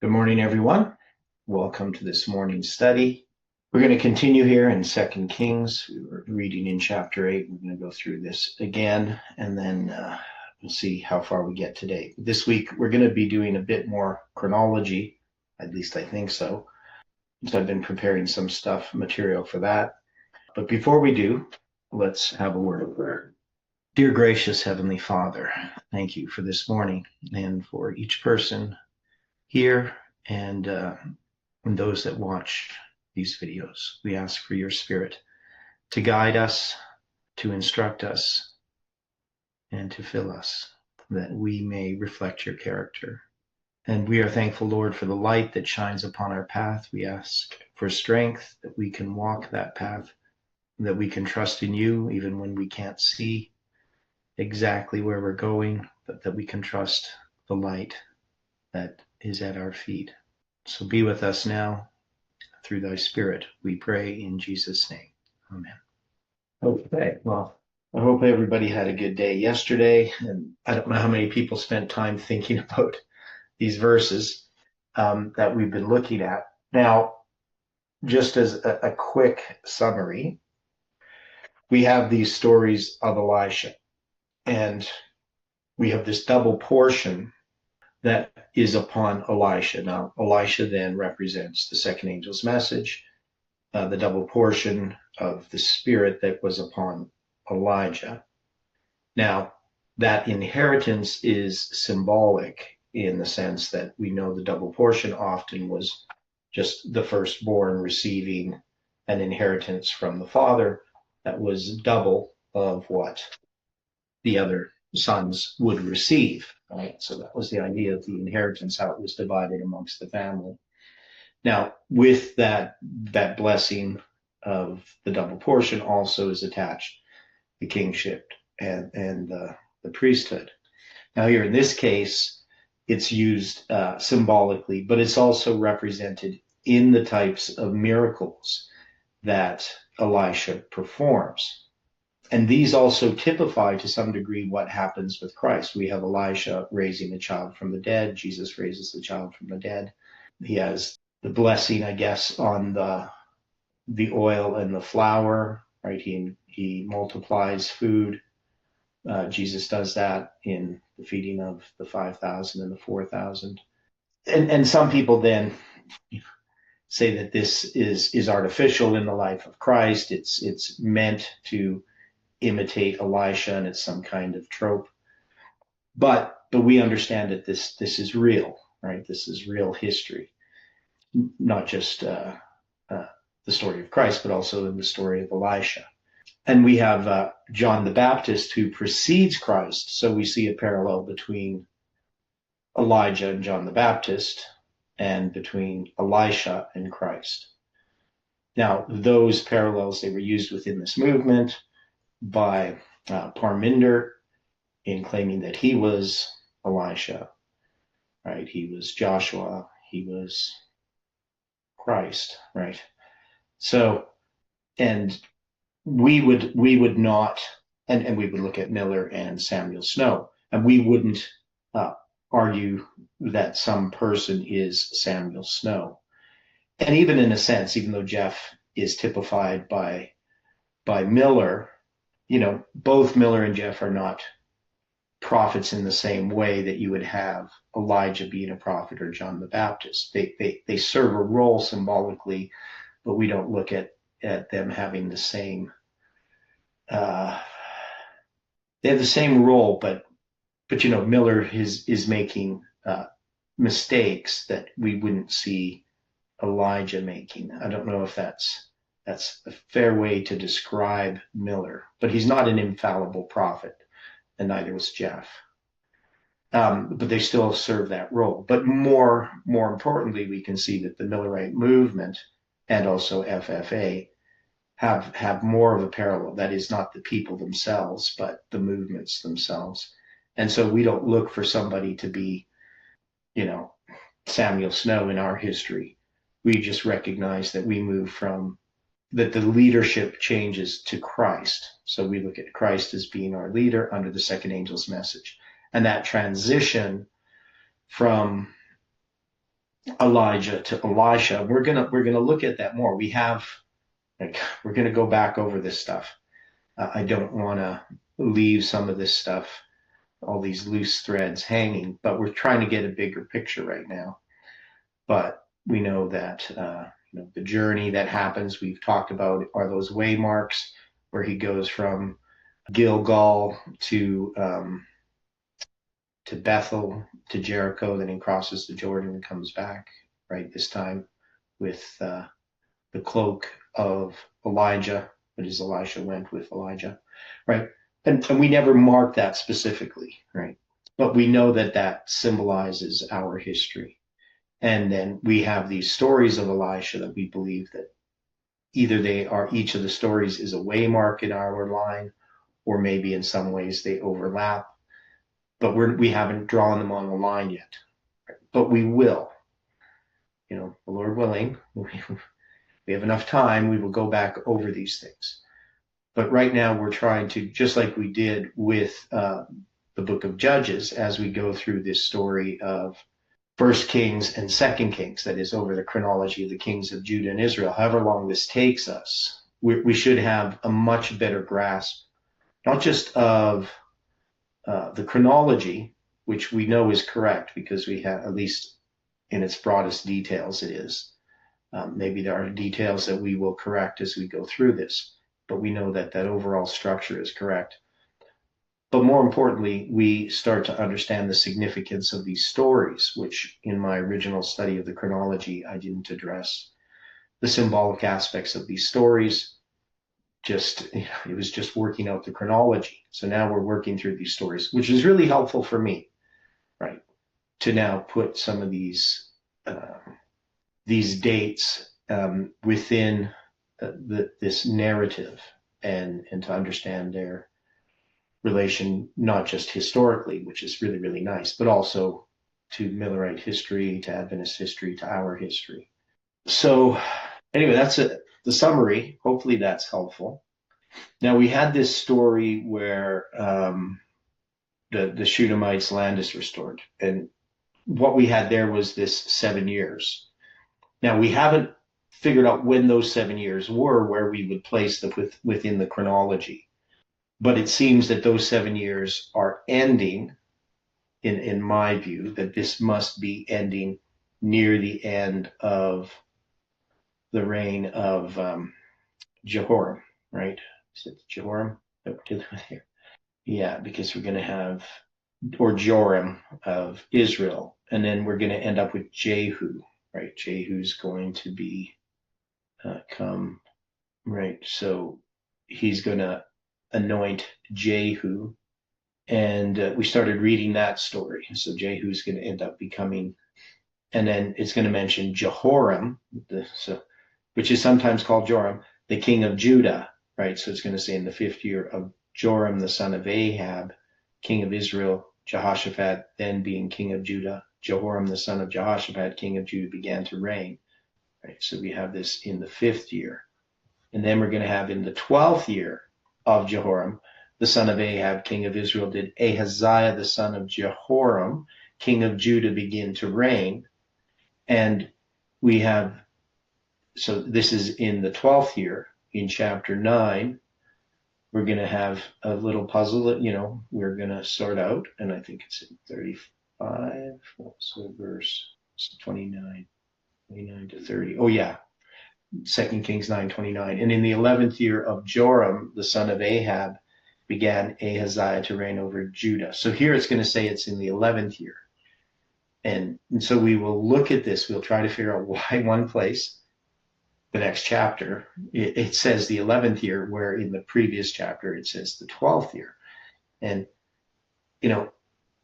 Good morning, everyone. Welcome to this morning's study. We're going to continue here in 2 Kings. We were reading in chapter 8. We're going to go through this again, and then we'll see how far we get today. This week, we're going to be doing a bit more chronology, at least I think so. So I've been preparing some material for that. But before we do, let's have a word of prayer. Dear gracious Heavenly Father, thank you for this morning and for each person here and those that watch these videos. We ask for your Spirit to guide us, to instruct us, and to fill us, that we may reflect your character. And we are thankful, Lord, for the light that shines upon our path. We ask for strength that we can walk that path, that we can trust in you even when we can't see exactly where we're going, but that we can trust the light that is at our feet. So be with us now through thy Spirit, we pray in Jesus' name. Amen. Okay, well, I hope everybody had a good day yesterday, and I don't know how many people spent time thinking about these verses that we've been looking at. Now, just as a quick summary, we have these stories of Elisha, and we have this double portion that is upon Elisha. Now, Elisha then represents the second angel's message, the double portion of the Spirit that was upon Elijah. Now, that inheritance is symbolic in the sense that we know the double portion often was just the firstborn receiving an inheritance from the father that was double of what the other sons would receive, right? So that was the idea of the inheritance, how it was divided amongst the family. Now, with that blessing of the double portion also is attached the kingship and the priesthood. Now here in this case, it's used symbolically, but it's also represented in the types of miracles that Elisha performs. And these also typify to some degree what happens with Christ. We have Elisha raising a child from the dead. Jesus raises the child from the dead. He has the blessing, I guess, on the oil and the flour, right? He multiplies food. Jesus does that in the feeding of the 5,000 and the 4,000. And some people then say that this is artificial in the life of Christ. It's meant to imitate Elisha, and it's some kind of trope. But we understand that this is real, right? This is real history, not just the story of Christ, but also in the story of Elisha. And we have John the Baptist who precedes Christ. So we see a parallel between Elijah and John the Baptist and between Elisha and Christ. Now, those parallels, they were used within this movement by Parminder in claiming that he was Elisha, right? He was Joshua, he was Christ, right? So, and we would not, and we would look at Miller and Samuel Snow, and we wouldn't argue that some person is Samuel Snow. And even in a sense, even though Jeff is typified by Miller, you know, both Miller and Jeff are not prophets in the same way that you would have Elijah being a prophet or John the Baptist. They serve a role symbolically, but we don't look at them having the same. They have the same role, but you know, Miller is making mistakes that we wouldn't see Elijah making. I don't know if that's a fair way to describe Miller, but he's not an infallible prophet, and neither was Jeff. But they still serve that role. But more importantly, we can see that the Millerite movement and also FFA have more of a parallel. That is not the people themselves, but the movements themselves. And so we don't look for somebody to be, you know, Samuel Snow in our history. We just recognize that we move from that the leadership changes to Christ. So we look at Christ as being our leader under the second angel's message. And that transition from Elijah to Elisha. We're gonna look at that more. We're gonna go back over this stuff. I don't want to leave some of this stuff, all these loose threads hanging, but we're trying to get a bigger picture right now. But we know that the journey that happens, we've talked about, are those waymarks where he goes from Gilgal to Bethel, to Jericho, then he crosses the Jordan and comes back, right? This time with the cloak of Elijah, but as Elisha went with Elijah, right? And we never mark that specifically, right? But we know that that symbolizes our history. And then we have these stories of Elisha that we believe that either they are, each of the stories is a waymark in our line, or maybe in some ways they overlap, but we haven't drawn them on the line yet. But we will, the Lord willing, we have enough time, we will go back over these things. But right now we're trying to, just like we did with the book of Judges, as we go through this story of First Kings and Second Kings, that is over the chronology of the kings of Judah and Israel, however long this takes us, we should have a much better grasp, not just of the chronology, which we know is correct because we have, at least in its broadest details, it is. Maybe there are details that we will correct as we go through this, but we know that that overall structure is correct. But more importantly, we start to understand the significance of these stories, which in my original study of the chronology, I didn't address. The symbolic aspects of these stories, it was just working out the chronology. So now we're working through these stories, which is really helpful for me, right? To now put some of these dates within this narrative and to understand their relation, not just historically, which is really, really nice, but also to Millerite history, to Adventist history, to our history. So anyway, that's the summary. Hopefully that's helpful. Now, we had this story where the Shunamites' land is restored. And what we had there was this 7 years. Now, we haven't figured out when those 7 years were, where we would place them within the chronology. But it seems that those 7 years are ending, in my view, that this must be ending near the end of the reign of Jehoram, right? Is it Jehoram that we're dealing with here? Yeah, because we're going to have, or Joram of Israel, and then we're going to end up with Jehu, right? Jehu's going to be come, right? So he's going to anoint Jehu, and we started reading that story. So Jehu's going to end up becoming, and then it's going to mention Jehoram, which is sometimes called Joram, the king of Judah, right? So it's going to say in the 5th year of Joram, the son of Ahab, king of Israel, Jehoshaphat, then being king of Judah, Jehoram, the son of Jehoshaphat, king of Judah, began to reign, right? So we have this in the 5th year. And then we're going to have in the 12th year of Jehoram, the son of Ahab, king of Israel, did Ahaziah, the son of Jehoram, king of Judah, begin to reign. And we have, so this is in the 12th year. In chapter 9, we're going to have a little puzzle that, we're going to sort out. And I think it's in 35, so verse 29 to 30. Oh, yeah. 2 Kings 9:29. And in the 11th year of Joram, the son of Ahab, began Ahaziah to reign over Judah. So here it's going to say it's in the 11th year. And so we will look at this. We'll try to figure out why one place, the next chapter, it says the 11th year, where in the previous chapter it says the 12th year. And,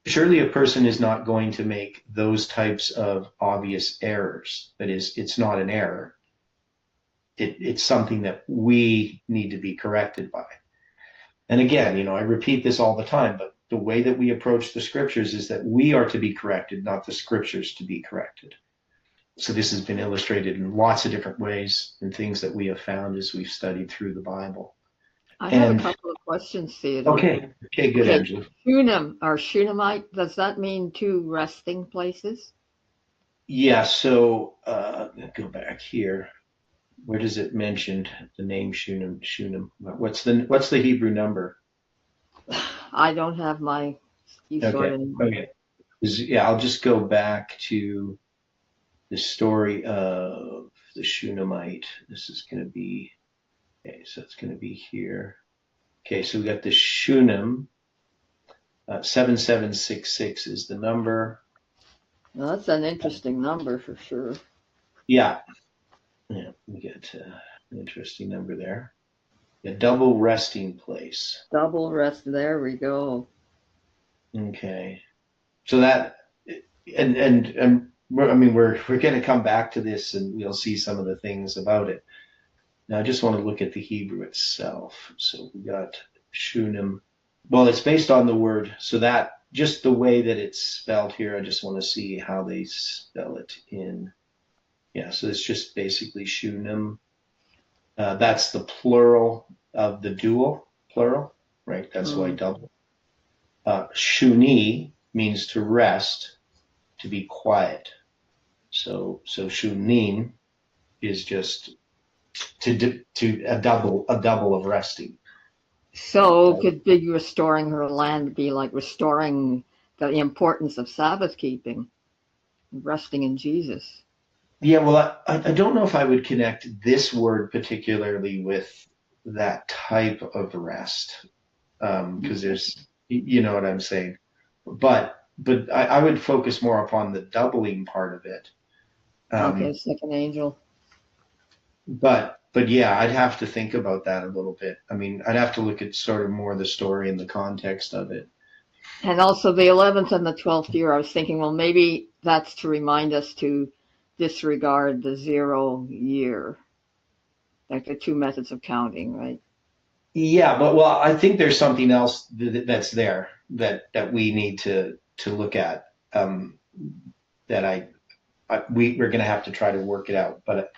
surely a person is not going to make those types of obvious errors. That is, it's not an error. It's something that we need to be corrected by. And again, I repeat this all the time, but the way that we approach the scriptures is that we are to be corrected, not the scriptures to be corrected. So this has been illustrated in lots of different ways and things that we have found as we've studied through the Bible. I have a couple of questions, Theodore. Okay, good, Angela. Shunam or Shunammite, does that mean 2 resting places? Yeah, so go back here. Where does it mention the name Shunem? Shunem. What's the Hebrew number? I don't have my Okay. e-sword anymore. Okay. Yeah, I'll just go back to the story of the Shunammite. This is going to be, okay, so it's going to be here. Okay, so we got the Shunem. 7766 is the number. Well, that's an interesting number for sure. Yeah. Yeah, we get an interesting number there. A double resting place. Double rest. There we go. Okay. So that, and I mean, we're going to come back to this and we'll see some of the things about it. Now, I just want to look at the Hebrew itself. So we got Shunem. Well, it's based on the word. So that, just the way that it's spelled here, I just want to see how they spell it in. Yeah, so it's just basically Shunem. That's the plural of the dual, plural, right? That's why double. Shuni means to rest, to be quiet. So shunim is just to a double of resting. So could be restoring her land be like restoring the importance of Sabbath keeping, resting in Jesus? Yeah, well, I don't know if I would connect this word particularly with that type of rest, because there's, you know what I'm saying, but I would focus more upon the doubling part of it. Okay, second angel. But yeah, I'd have to think about that a little bit. I mean, I'd have to look at sort of more the story and the context of it. And also the 11th and the 12th year, I was thinking, well, maybe that's to remind us to disregard the 0 year, like the two methods of counting, right? Yeah, but well, I think there's something else that's there that we need to look at. That we're going to have to try to work it out. But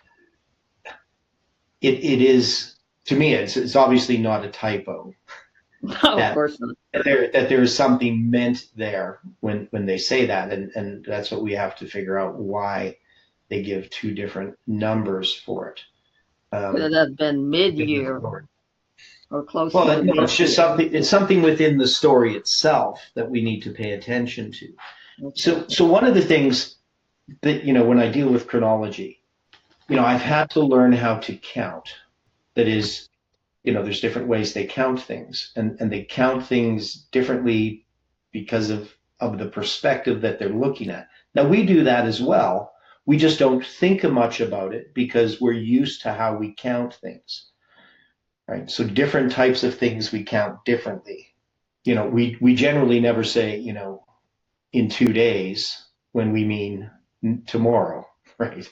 it is, to me, it's obviously not a typo. No, of course not. That there is something meant there when they say that, and that's what we have to figure out, why they give two different numbers for it. Could it have been mid-year or close to Well, no, mid-year? it's just something. It's something within the story itself that we need to pay attention to. Okay. So one of the things that, when I deal with chronology, I've had to learn how to count. That is, there's different ways they count things, and they count things differently because of the perspective that they're looking at. Now, we do that as well. We just don't think much about it because we're used to how we count things, right? So different types of things we count differently. We generally never say, in 2 days when we mean tomorrow, right?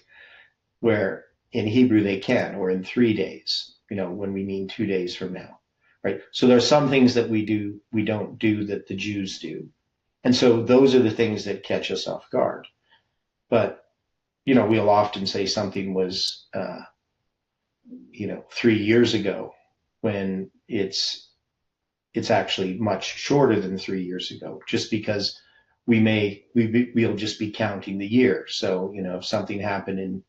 Where in Hebrew they can, or in 3 days, when we mean 2 days from now, right? So there are some things that we don't do that the Jews do. And so those are the things that catch us off guard. But, we'll often say something was, 3 years ago, when it's actually much shorter than 3 years ago, just because we'll just be counting the year. So, if something happened in,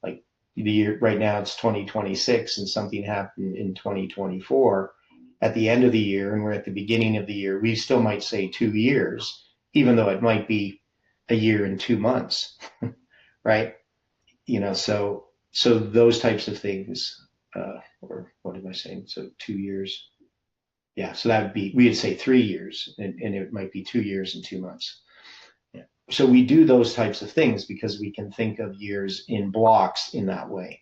like, the year right now, it's 2026, and something happened in 2024 at the end of the year, and we're at the beginning of the year, we still might say 2 years, even though it might be a year and 2 months, right? So those types of things, or what am I saying? So 2 years. Yeah, so that would be, we'd say 3 years, and it might be 2 years and 2 months. Yeah. So we do those types of things because we can think of years in blocks in that way.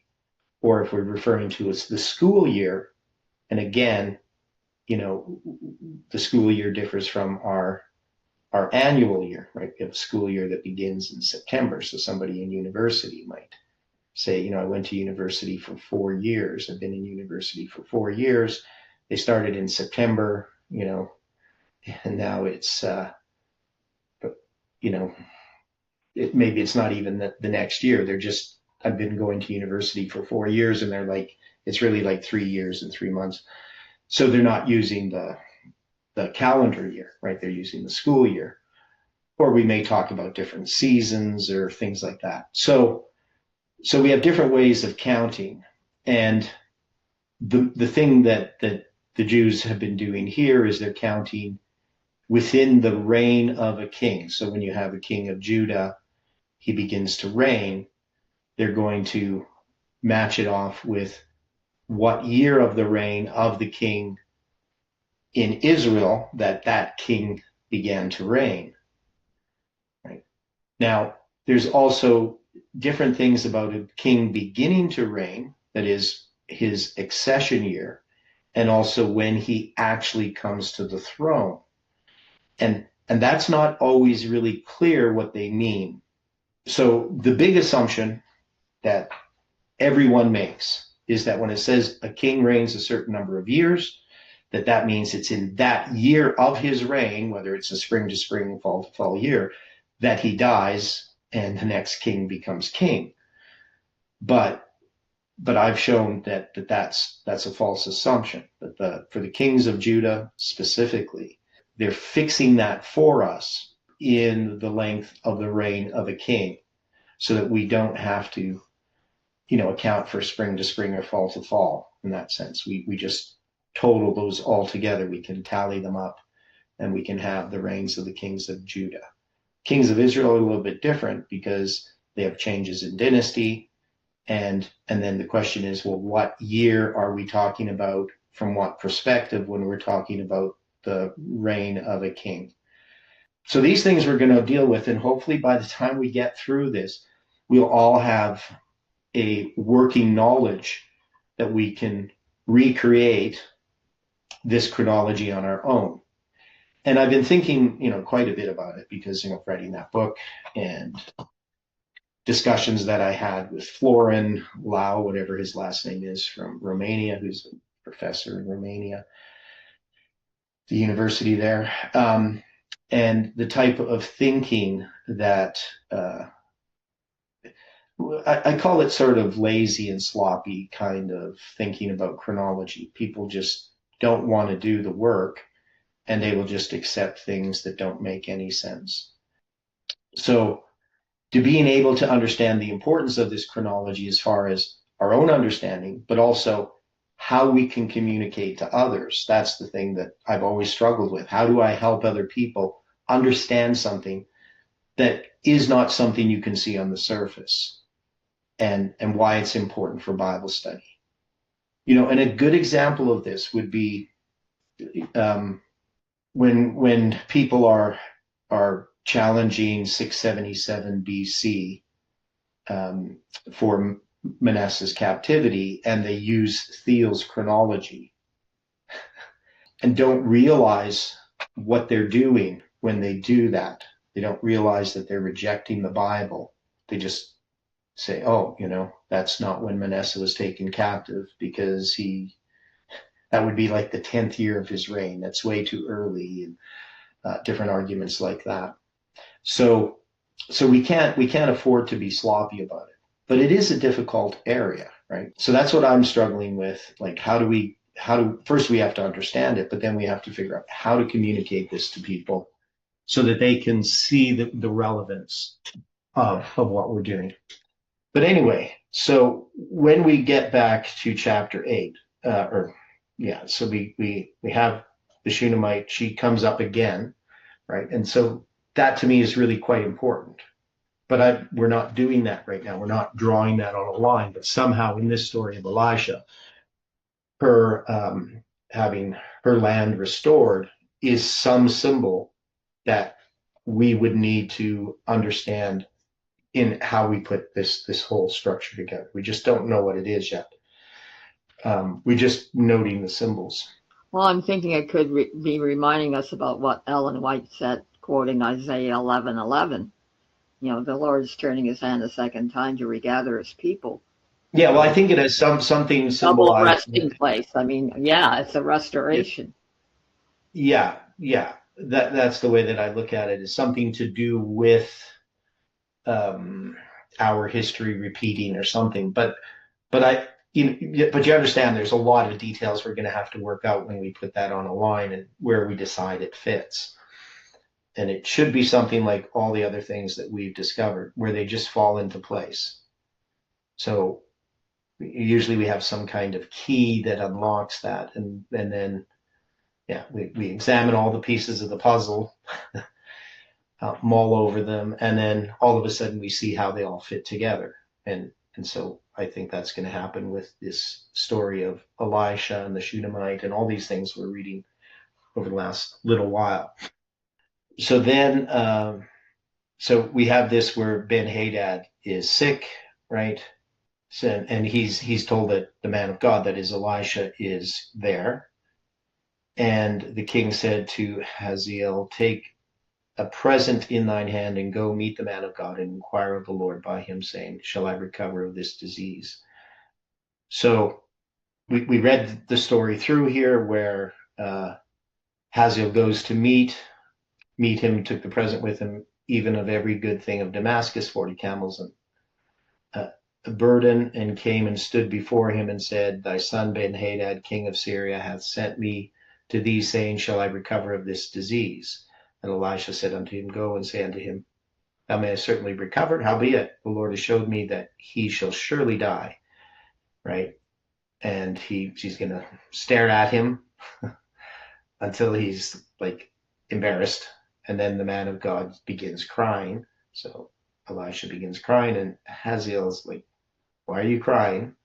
Or if we're referring to as the school year, and again, the school year differs from our annual year, right? We have a school year that begins in September. So somebody in university might say, I went to university for 4 years. I've been in university for 4 years. They started in September, and now it's, maybe it's not even the next year. They're just, I've been going to university for 4 years, and they're like, it's really like 3 years and 3 months. So they're not using the calendar year, right? They're using the school year. or we may talk about different seasons or things like that. So we have different ways of counting. And the thing that the Jews have been doing here is they're counting within the reign of a king. So when you have a king of Judah, he begins to reign, they're going to match it off with what year of the reign of the king in Israel that king began to reign. Right? Now, there's also different things about a king beginning to reign, that is his accession year, and also when he actually comes to the throne. And that's not always really clear what they mean. So the big assumption that everyone makes is that when it says a king reigns a certain number of years, that means it's in that year of his reign, whether it's a spring to spring, fall to fall year, that he dies and the next king becomes king. But I've shown that's a false assumption. That for the kings of Judah specifically, they're fixing that for us in the length of the reign of a king, so that we don't have to, account for spring to spring or fall to fall in that sense. We just total those all together. We can tally them up, and we can have the reigns of the kings of Judah. Kings of Israel are a little bit different because they have changes in dynasty. And then the question is, well, what year are we talking about from what perspective when we're talking about the reign of a king? So these things we're going to deal with, and hopefully by the time we get through this, we'll all have a working knowledge that we can recreate this chronology on our own. And I've been thinking, quite a bit about it because, writing that book and discussions that I had with Florin Lau, whatever his last name is, from Romania, who's a professor in Romania, the university there, and the type of thinking that I call it sort of lazy and sloppy kind of thinking about chronology. People just don't want to do the work, and they will just accept things that don't make any sense. So to being able to understand the importance of this chronology as far as our own understanding, but also how we can communicate to others, that's the thing that I've always struggled with. How do I help other people understand something that is not something you can see on the surface, and why it's important for Bible study? And a good example of this would be when people are challenging 677 BC for Manasseh's captivity, and they use Theo's chronology and don't realize what they're doing when they do that. They don't realize that they're rejecting the Bible. They just say, oh, that's not when Manasseh was taken captive, because that would be like the 10th year of his reign. That's way too early, and different arguments like that. So we can't afford to be sloppy about it. But it is a difficult area, right? So that's what I'm struggling with. Like, first we have to understand it, but then we have to figure out how to communicate this to people so that they can see the relevance of what we're doing. But anyway, so when we get back to chapter 8, so we have the Shunammite, she comes up again, right? And so that to me is really quite important. But we're not doing that right now. We're not drawing that on a line. But somehow in this story of Elisha, her having her land restored is some symbol that we would need to understand in how we put this whole structure together. We just don't know what it is yet. We're just noting the symbols. Well, I'm thinking it could be reminding us about what Ellen White said, quoting Isaiah 11:11. The Lord is turning his hand a second time to regather his people. Yeah, well, I think it has something symbolized. Double resting place. I mean, yeah, it's a restoration. Yeah. That's the way that I look at it. Is something to do with our history repeating or something. But you understand there's a lot of details we're going to have to work out when we put that on a line and where we decide it fits. And it should be something like all the other things that we've discovered, where they just fall into place. So usually we have some kind of key that unlocks that. And then, yeah, we examine all the pieces of the puzzle, mull over them, and then all of a sudden we see how they all fit together. And so I think that's going to happen with this story of Elisha and the Shunammite and all these things we're reading over the last little while. So then, so we have this where Ben-Hadad is sick, right? So, and he's told that the man of God, that is Elisha, is there. And the king said to Hazael, take a present in thine hand and go meet the man of God and inquire of the Lord by him, saying, shall I recover of this disease? So we read the story through here where Hazael goes to meet him, took the present with him, even of every good thing of Damascus, 40 camels and a burden, and came and stood before him and said, thy son Ben-Hadad, king of Syria, hath sent me to thee, saying, shall I recover of this disease? And Elisha said unto him, go and say unto him, thou mayest certainly recover. Howbeit, the Lord has showed me that he shall surely die. Right? And she's going to stare at him until he's like embarrassed. And then the man of God begins crying. So Elisha begins crying, and Hazael's like, why are you crying?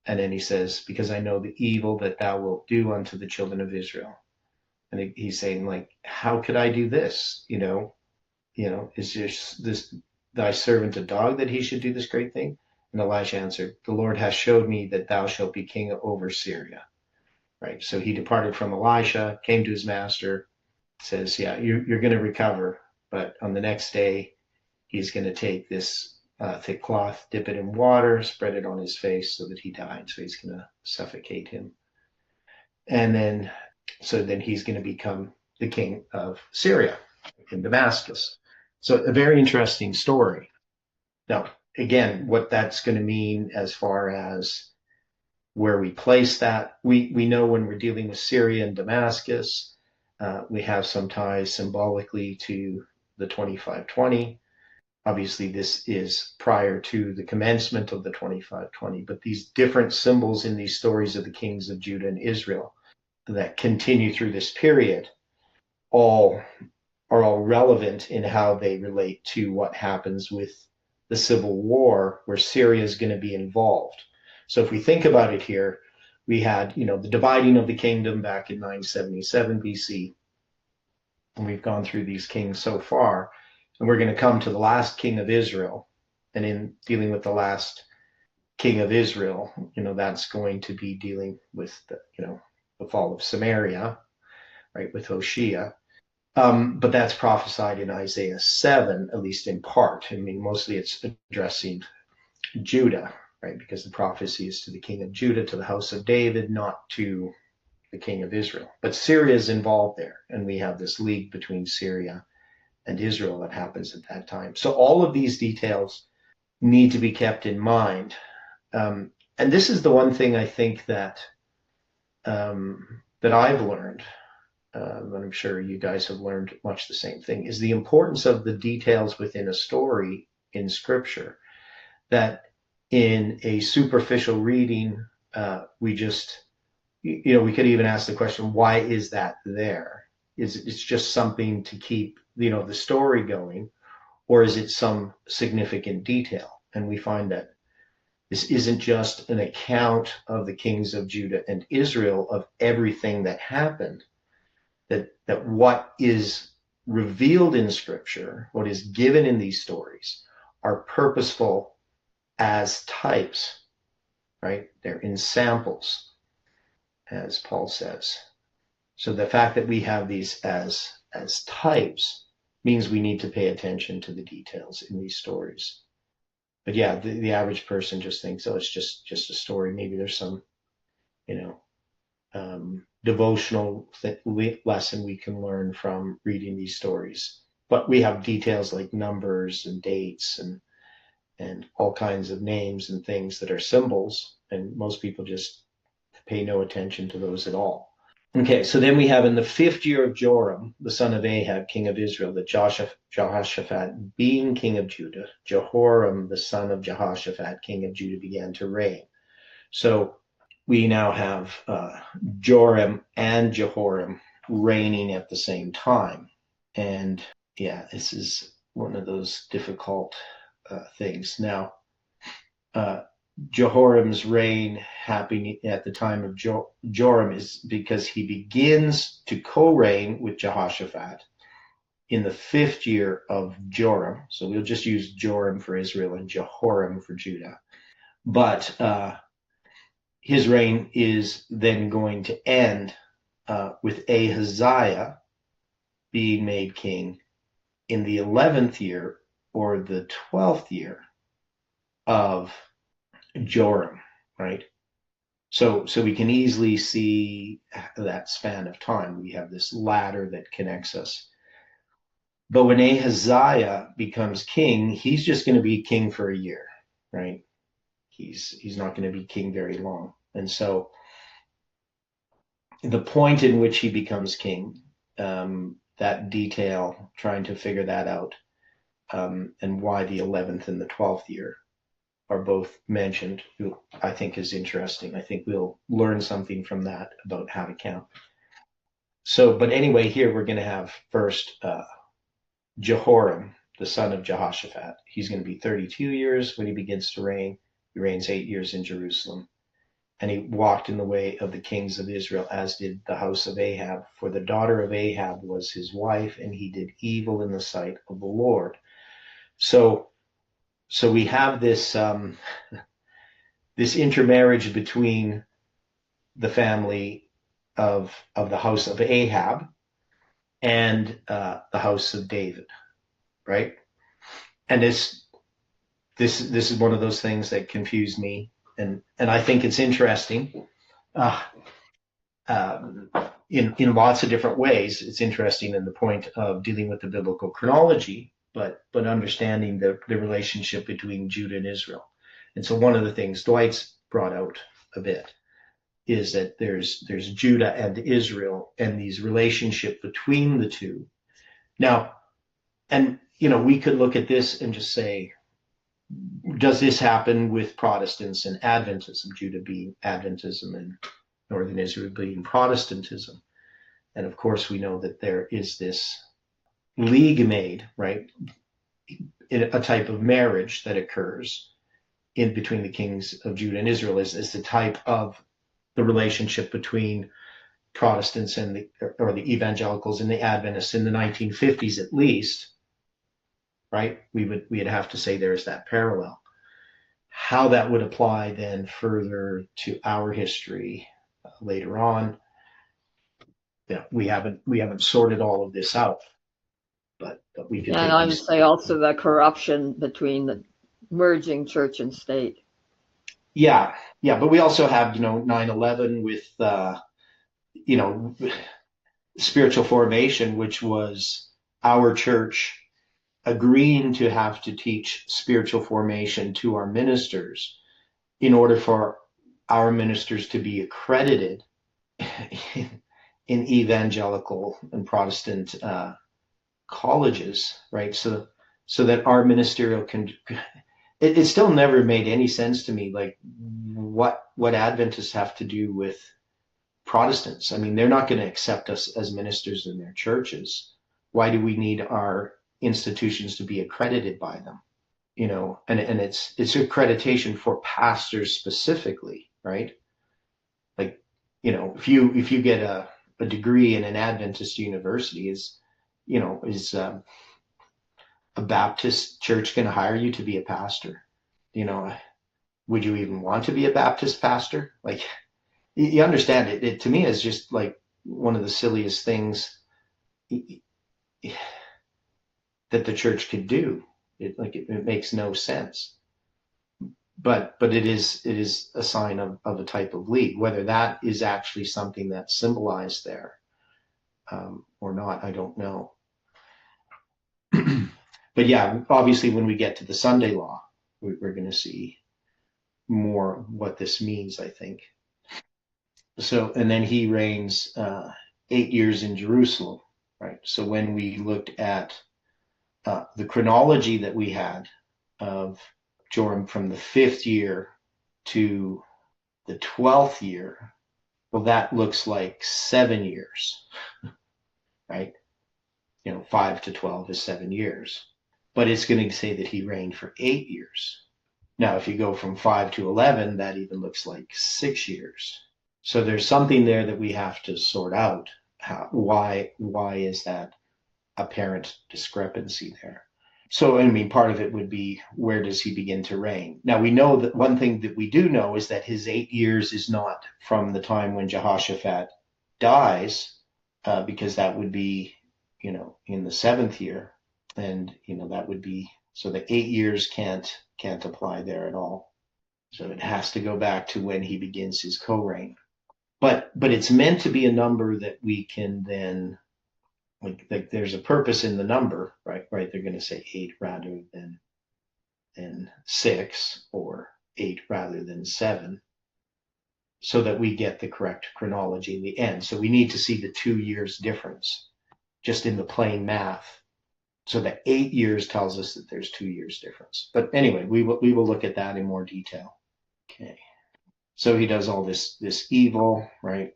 And then he says, because I know the evil that thou wilt do unto the children of Israel. And he's saying, like, how could I do this? Is this thy servant a dog that he should do this great thing? And Elisha answered, the Lord hath showed me that thou shalt be king over Syria. Right. So he departed from Elisha, came to his master, says, yeah, you're going to recover. But on the next day, he's going to take this thick cloth, dip it in water, spread it on his face so that he died. So he's going to suffocate him. And then he's going to become the king of Syria in Damascus. So a very interesting story. Now, again, what that's going to mean as far as where we place that, we know when we're dealing with Syria and Damascus, we have some ties symbolically to the 2520. Obviously, this is prior to the commencement of the 2520, but these different symbols in these stories of the kings of Judah and Israel that continue through this period are all relevant in how they relate to what happens with the civil war, where Syria is going to be involved. So if we think about it here, we had, the dividing of the kingdom back in 977 BC, and we've gone through these kings so far. And we're going to come to the last king of Israel. And in dealing with the last king of Israel, that's going to be dealing with the fall of Samaria, right, with Hoshea. But that's prophesied in Isaiah 7, at least in part. I mean, mostly it's addressing Judah, right, because the prophecy is to the king of Judah, to the house of David, not to the king of Israel. But Syria is involved there, and we have this league between Syria and Israel that happens at that time. So all of these details need to be kept in mind. And this is the one thing I think that I've learned, and I'm sure you guys have learned much the same thing, is the importance of the details within a story in Scripture. That in a superficial reading, we just, we could even ask the question, why is that there? It's just something to keep the story going, or is it some significant detail? And we find that this isn't just an account of the kings of Judah and Israel, of everything that happened, that what is revealed in Scripture, what is given in these stories, are purposeful as types, right? They're in samples, as Paul says. So the fact that we have these as types means we need to pay attention to the details in these stories. But yeah, the average person just thinks, oh, it's just a story. Maybe there's some, devotional lesson we can learn from reading these stories. But we have details like numbers and dates and all kinds of names and things that are symbols, and most people just pay no attention to those at all. Okay, so then we have in the 5th year of Joram, the son of Ahab, king of Israel, that Jehoshaphat, being king of Judah, Jehoram, the son of Jehoshaphat, king of Judah, began to reign. So we now have Joram and Jehoram reigning at the same time. And yeah, this is one of those difficult things. Now, Jehoram's reign happening at the time of Joram is because he begins to co-reign with Jehoshaphat in the 5th year of Joram. So we'll just use Joram for Israel and Jehoram for Judah. But his reign is then going to end with Ahaziah being made king in the 11th year or the 12th year of Joram, right? So we can easily see that span of time. We have this ladder that connects us. But when Ahaziah becomes king, he's just going to be king for a year, right? He's not going to be king very long. And so the point in which he becomes king, that detail, trying to figure that out, and why the 11th and the 12th year are both mentioned, I think is interesting. I think we'll learn something from that about how to count. So, but anyway, here we're going to have first Jehoram, the son of Jehoshaphat. He's going to be 32 years when he begins to reign. He reigns 8 years in Jerusalem. And he walked in the way of the kings of Israel, as did the house of Ahab. For the daughter of Ahab was his wife, and he did evil in the sight of the Lord. So we have this this intermarriage between the family of the house of Ahab and the house of David, right? And this is one of those things that confused me, and I think it's interesting in lots of different ways. It's interesting in the point of dealing with the biblical chronology, but understanding the relationship between Judah and Israel. And so one of the things Dwight's brought out a bit is that there's Judah and Israel and these relationship between the two. Now, and we could look at this and just say, does this happen with Protestants and Adventism, Judah being Adventism and Northern Israel being Protestantism? And of course, we know that there is this league made, right? A type of marriage that occurs in between the kings of Judah and Israel is the type of the relationship between Protestants and the evangelicals and the Adventists in the 1950s, at least, right? We'd have to say there's that parallel. How that would apply then further to our history later on, we haven't sorted all of this out, but we can. And I would say also the corruption between the merging church and state. Yeah, but we also have 9/11 with spiritual formation, which was our church agreeing to have to teach spiritual formation to our ministers in order for our ministers to be accredited in evangelical and Protestant colleges, right? So that our ministerial can. It still never made any sense to me, like what Adventists have to do with Protestants. I mean, they're not going to accept us as ministers in their churches. Why do we need our institutions to be accredited by them? And it's accreditation for pastors specifically, right? Like, if you get a degree in an Adventist university, is a Baptist church going to hire you to be a pastor? Would you even want to be a Baptist pastor? Like, you understand it to me is just like one of the silliest things that the church could do. It makes no sense. But it is a sign of a type of league. Whether that is actually something that's symbolized there or not, I don't know. But yeah, obviously when we get to the Sunday law, we're going to see more what this means, I think. So, and then he reigns 8 years in Jerusalem, right? So when we looked at the chronology that we had of Joram from the 5th year to the 12th year, well, that looks like 7 years, right? 5 to 12 is 7 years. But it's going to say that he reigned for 8 years. Now, if you go from 5 to 11, that even looks like 6 years. So there's something there that we have to sort out. Why is that apparent discrepancy there? So, I mean, part of it would be, where does he begin to reign? Now, we know that one thing that we do know is that his 8 years is not from the time when Jehoshaphat dies, because that would be, in the 7th year. And, that would be, so the 8 years can't apply there at all. So it has to go back to when he begins his co-reign. But it's meant to be a number that we can then, like there's a purpose in the number, right? They're going to say 8 rather than 6, or 8 rather than 7, so that we get the correct chronology in the end. So we need to see the 2 years difference just in the plain math. So that 8 years tells us that there's 2 years difference. But anyway, we will look at that in more detail. Okay. So he does all this evil, right?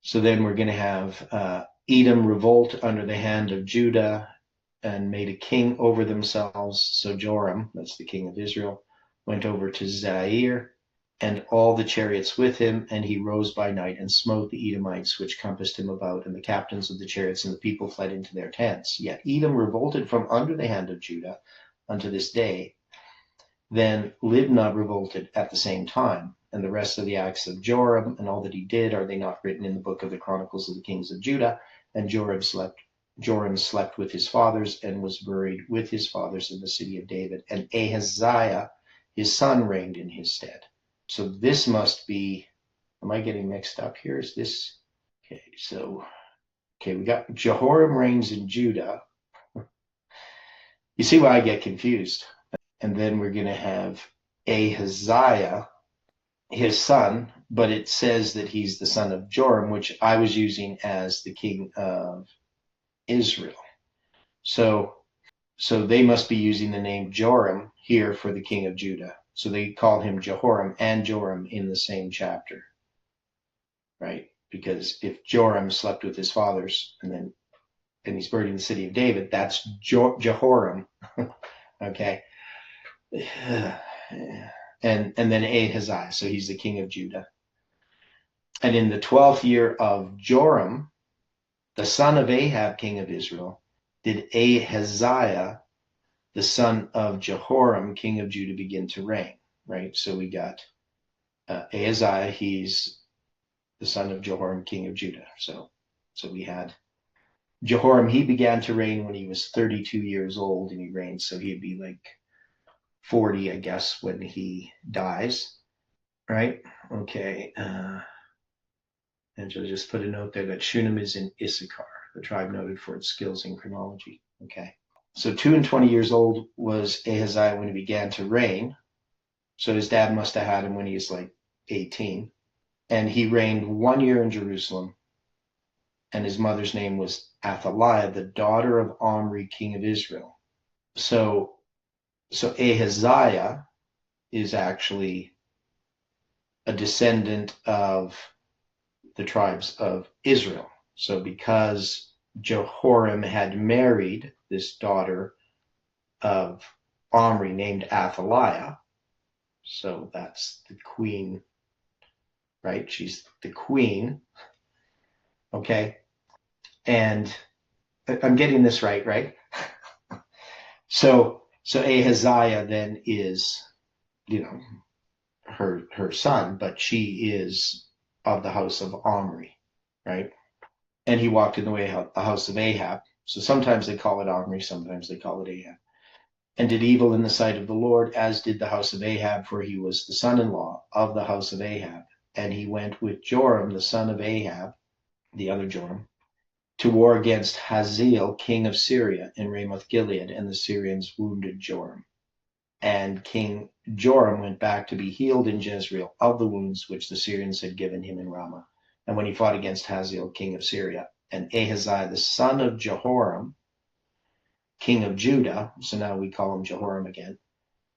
So then we're going to have Edom revolt under the hand of Judah and made a king over themselves. So Joram, that's the king of Israel, went over to Zaire and all the chariots with him, and he rose by night and smote the Edomites which compassed him about, and the captains of the chariots, and the people fled into their tents. Yet Edom revolted from under the hand of Judah unto this day. Then Libnah revolted at the same time, and the rest of the acts of Joram and all that he did, are they not written in the book of the Chronicles of the Kings of Judah? And Joram slept with his fathers and was buried with his fathers in the city of David. And Ahaziah, his son, reigned in his stead. So this must be, am I getting mixed up here? Is this, okay, we got Jehoram reigns in Judah. You see why I get confused. And then we're going to have Ahaziah, his son, but it says that he's the son of Joram, which I was using as the king of Israel. So they must be using the name Joram here for the king of Judah. So they call him Jehoram and Joram in the same chapter, right? Because if Joram slept with his fathers and he's buried in the city of David, that's Jehoram. Okay. And then Ahaziah, so he's the king of Judah. And in the 12th year of Joram, the son of Ahab, king of Israel, did Ahaziah, the son of Jehoram, king of Judah, begin to reign, right? So we got Ahaziah, he's the son of Jehoram, king of Judah. So we had Jehoram, he began to reign when he was 32 years old, and he reigned, so he'd be like 40, I guess, when he dies, right? Okay. And so just put a note there that Shunem is in Issachar, the tribe noted for its skills in chronology. Okay. So 22 years old was Ahaziah when he began to reign. So his dad must have had him when he was like 18. And he reigned 1 year in Jerusalem. And his mother's name was Athaliah, the daughter of Omri, king of Israel. So Ahaziah is actually a descendant of the tribes of Israel. So because Jehoram had married this daughter of Omri named Athaliah, so that's the queen, right? She's the queen. Okay. And I'm getting this right? So Ahaziah then is, her son, but she is of the house of Omri, right? And he walked in the way of the house of Ahab. So sometimes they call it Omri, sometimes they call it Ahab. And did evil in the sight of the Lord, as did the house of Ahab, for he was the son-in-law of the house of Ahab. And he went with Joram, the son of Ahab, the other Joram, to war against Hazael, king of Syria, in Ramoth Gilead, and the Syrians wounded Joram. And King Joram went back to be healed in Jezreel of the wounds which the Syrians had given him in Ramah. and when he fought against Hazael, king of Syria, and Ahaziah, the son of Jehoram, king of Judah, so now we call him Jehoram again,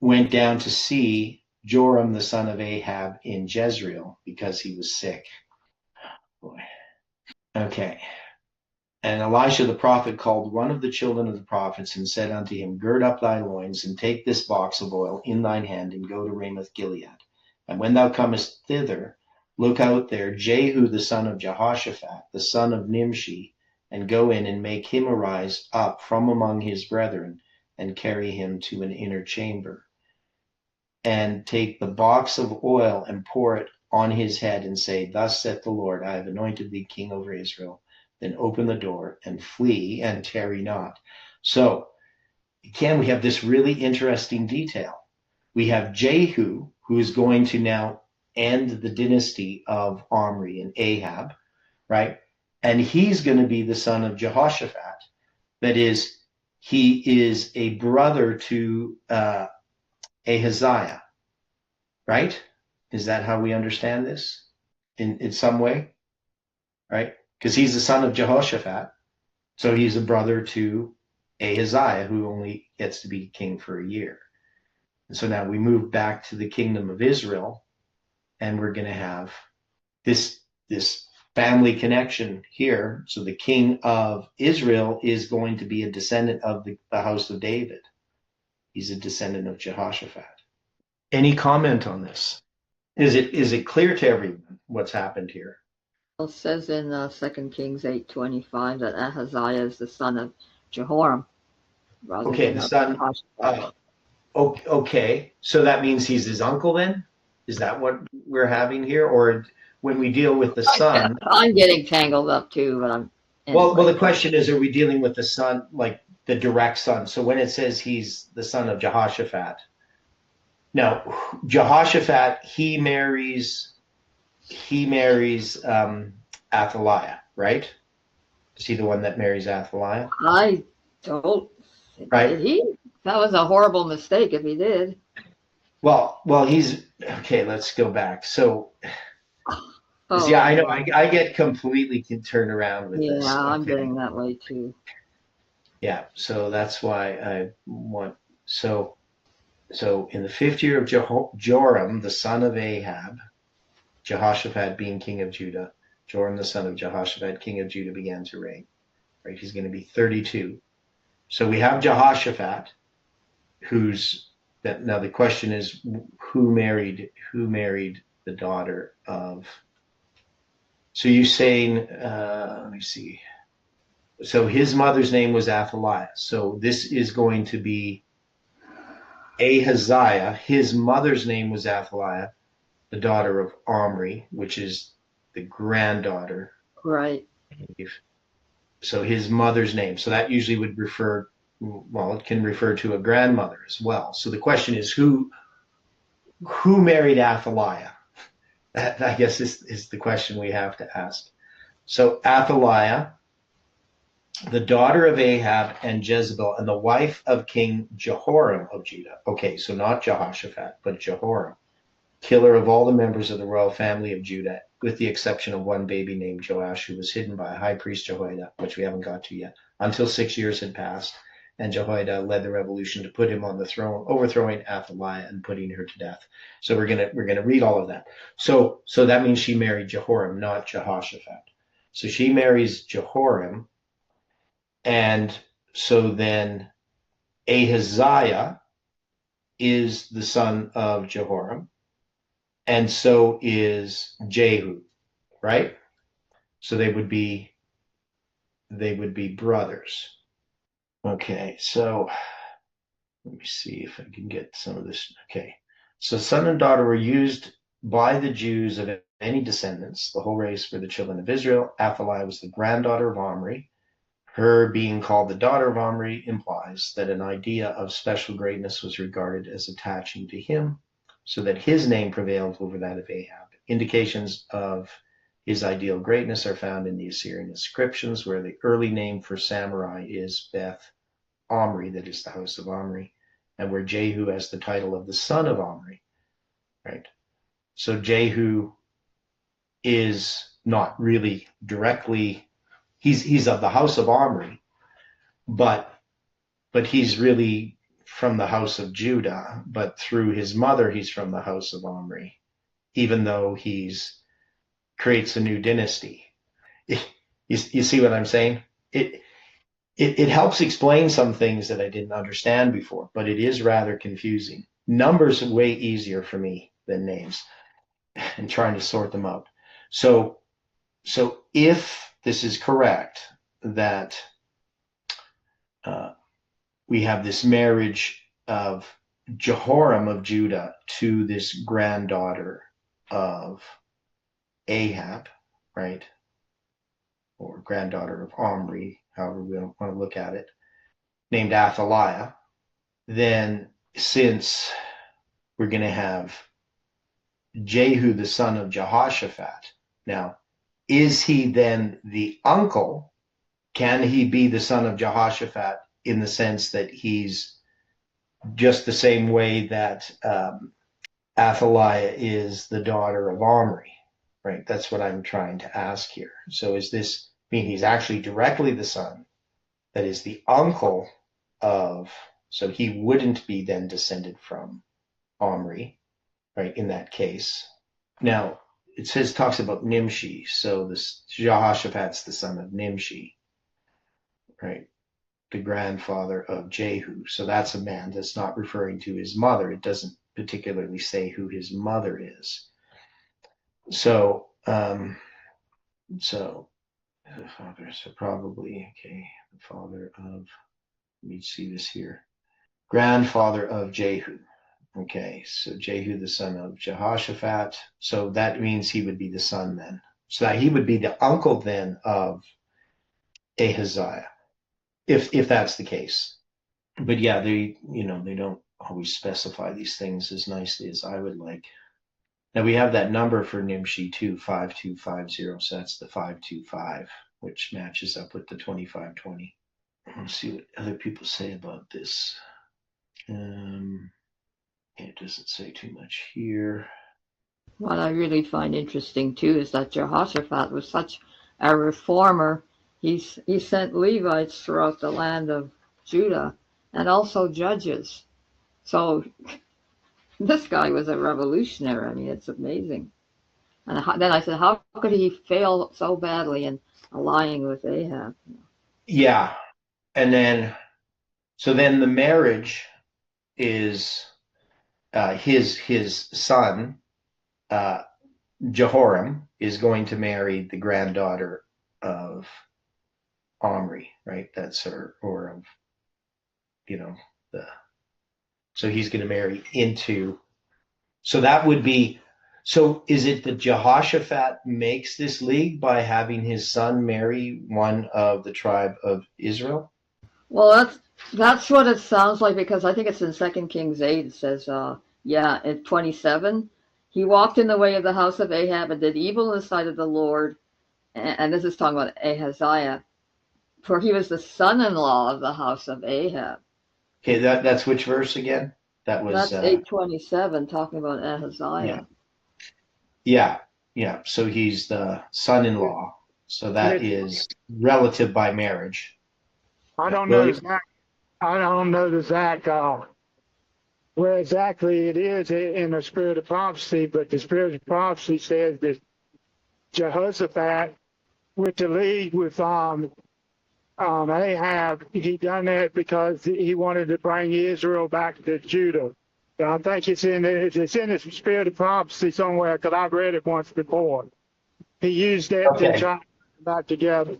went down to see Joram, the son of Ahab, in Jezreel because he was sick. Boy. Okay. And Elisha the prophet called one of the children of the prophets and said unto him, Gird up thy loins, and take this box of oil in thine hand, and go to Ramoth Gilead. And when thou comest thither, look out there Jehu the son of Jehoshaphat, the son of Nimshi, and go in and make him arise up from among his brethren, and carry him to an inner chamber. And take the box of oil and pour it on his head, and say, Thus saith the Lord, I have anointed thee king over Israel. Then open the door and flee and tarry not. So again, we have this really interesting detail. We have Jehu, who is going to now end the dynasty of Omri and Ahab, right? And he's going to be the son of Jehoshaphat. That is, he is a brother to Ahaziah, right? Is that how we understand this in some way, right? Because he's the son of Jehoshaphat, so he's a brother to Ahaziah, who only gets to be king for a year. And so now we move back to the kingdom of Israel, and we're going to have this family connection here. So the king of Israel is going to be a descendant of the house of David. He's a descendant of Jehoshaphat. Any comment on this? Is it clear to everyone what's happened here? It says in 2 Kings 8:25 that Ahaziah is the son of Jehoram. Okay, the son. Okay, so that means he's his uncle then? Is that what we're having here? Or when we deal with the son? I'm getting tangled up too, but I'm. Anyway. Well, the question is, are we dealing with the son, like the direct son? So when it says he's the son of Jehoshaphat, now Jehoshaphat, he marries Athaliah, right? Is he the one that marries Athaliah? I don't. Right. Did he? That was a horrible mistake if he did. Well, he's okay. Let's go back. So, yeah, I know I get completely turned around with this. Yeah, I'm getting that way too. Yeah, so that's why I want. So in the 5th year of Joram, the son of Ahab, Jehoshaphat being king of Judah, Joram the son of Jehoshaphat, king of Judah, began to reign. Right, he's going to be 32. So we have Jehoshaphat, now the question is who married the daughter of. So you're saying, let me see. So his mother's name was Athaliah. So this is going to be Ahaziah. His mother's name was Athaliah, the daughter of Omri, which is the granddaughter. Right. So his mother's name. So that usually would refer, well, it can refer to a grandmother as well. So the question is who married Athaliah? That, I guess, is the question we have to ask. So Athaliah, the daughter of Ahab and Jezebel, and the wife of King Jehoram of Judah. Okay, so not Jehoshaphat, but Jehoram, killer of all the members of the royal family of Judah, with the exception of one baby named Joash, who was hidden by high priest Jehoiada, which we haven't got to yet, until 6 years had passed, and Jehoiada led the revolution to put him on the throne, overthrowing Athaliah and putting her to death. So we're gonna read all of that. So that means she married Jehoram, not Jehoshaphat. So she marries Jehoram, and so then Ahaziah is the son of Jehoram, and so is Jehu, right? So they would be brothers. Okay, so let me see if I can get some of this. Okay, so son and daughter were used by the Jews of any descendants. The whole race were the children of Israel. Athaliah was the granddaughter of Omri. Her being called the daughter of Omri implies that an idea of special greatness was regarded as attaching to him, so that his name prevailed over that of Ahab. Indications of his ideal greatness are found in the Assyrian inscriptions, where the early name for samurai is Beth Omri, that is the house of Omri, and where Jehu has the title of the son of Omri, right? So Jehu is not really directly, he's of the House of Omri, but he's really from the House of Judah, but through his mother, he's from the House of Omri, even though creates a new dynasty. You see what I'm saying? It helps explain some things that I didn't understand before, but it is rather confusing. Numbers are way easier for me than names and trying to sort them out. So if this is correct, that we have this marriage of Jehoram of Judah to this granddaughter of Ahab, right? Or granddaughter of Omri, however we want to look at it, named Athaliah, then since we're going to have Jehu, the son of Jehoshaphat, now, is he then the uncle? Can he be the son of Jehoshaphat in the sense that he's just the same way that Athaliah is the daughter of Omri, right? That's what I'm trying to ask here. So is this mean he's actually directly the son that is the uncle of, so he wouldn't be then descended from Omri, right, in that case. Now, it talks about Nimshi, so this Jehoshaphat's the son of Nimshi, right, the grandfather of Jehu. So that's a man that's not referring to his mother. It doesn't particularly say who his mother is. So the father, so probably, okay, the father of, let me see this here, grandfather of Jehu. Okay, so Jehu, the son of Jehoshaphat. So that means he would be the son then. So that he would be the uncle then of Ahaziah, if that's the case. But yeah, they don't always specify these things as nicely as I would like. Now we have that number for Nimshi too, 5250. So that's the 525, which matches up with the 2520. Let's see what other people say about this. It doesn't say too much here. What I really find interesting too is that Jehoshaphat was such a reformer. He sent Levites throughout the land of Judah and also judges. So this guy was a revolutionary. I mean, it's amazing. And then I said, how could he fail so badly in allying with Ahab? Yeah. And then, so then the marriage is his son, Jehoram, is going to marry the granddaughter of Omri, right? That's her, or of, so he's going to marry into, so that would be, so is it that Jehoshaphat makes this league by having his son marry one of the tribe of Israel? Well, that's what it sounds like, because I think it's in 2 Kings 8. It says, at 27, he walked in the way of the house of Ahab and did evil in the sight of the Lord. And this is talking about Ahaziah, for he was the son-in-law of the house of Ahab. Okay, that's which verse again? That's 8:27, talking about Ahaziah. Yeah. So he's the son-in-law. So that is relative by marriage. I don't know the exact where exactly it is in the spirit of prophecy, but the spirit of prophecy says that Jehoshaphat went to league with Ahab. He done that because he wanted to bring Israel back to Judah. So I think it's in the spirit of prophecy somewhere, because I've read it once before. He used that to try to get back together.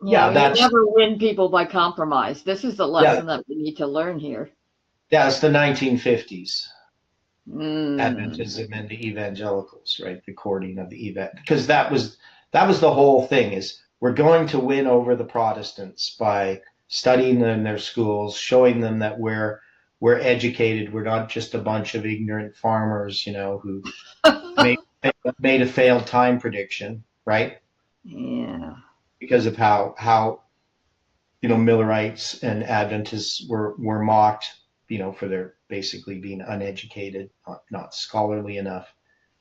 Yeah, you never win people by compromise. This is the lesson that we need to learn here. Yeah, it's the 1950s. Adventism and the evangelicals, right? The courting of the event, because that was the whole thing, is we're going to win over the Protestants by studying them in their schools, showing them that we're educated. We're not just a bunch of ignorant farmers, who made a failed time prediction, right? Yeah. Because of how Millerites and Adventists were mocked, for their basically being uneducated, not scholarly enough.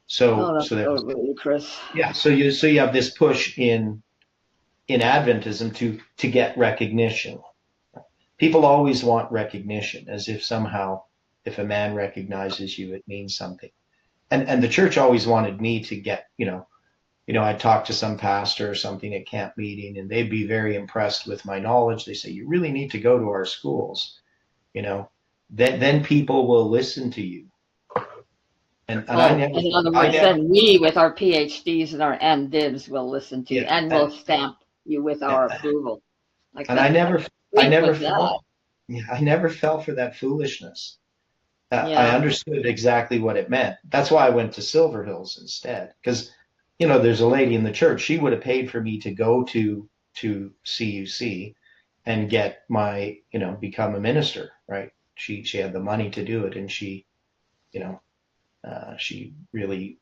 So, Oh, that's so there so was, ludicrous. yeah. So you have this push in Adventism to get recognition. People always want recognition, as if somehow if a man recognizes you, it means something. And the church always wanted me to get, I'd talk to some pastor or something at camp meeting, and they'd be very impressed with my knowledge. They say, you really need to go to our schools, you know, then people will listen to you. And Oh, in other I words, never, then we with our PhDs and our MDivs will listen to you yeah, and will stamp you with our and approval. Like and that. I Weak never was that? fell, yeah, I never fell for that foolishness. I Yeah. understood exactly what it meant. That's why I went to Silver Hills instead, because there's a lady in the church. She would have paid for me to go to CUC and get my, become a minister, right? She had the money to do it, and you know, she really,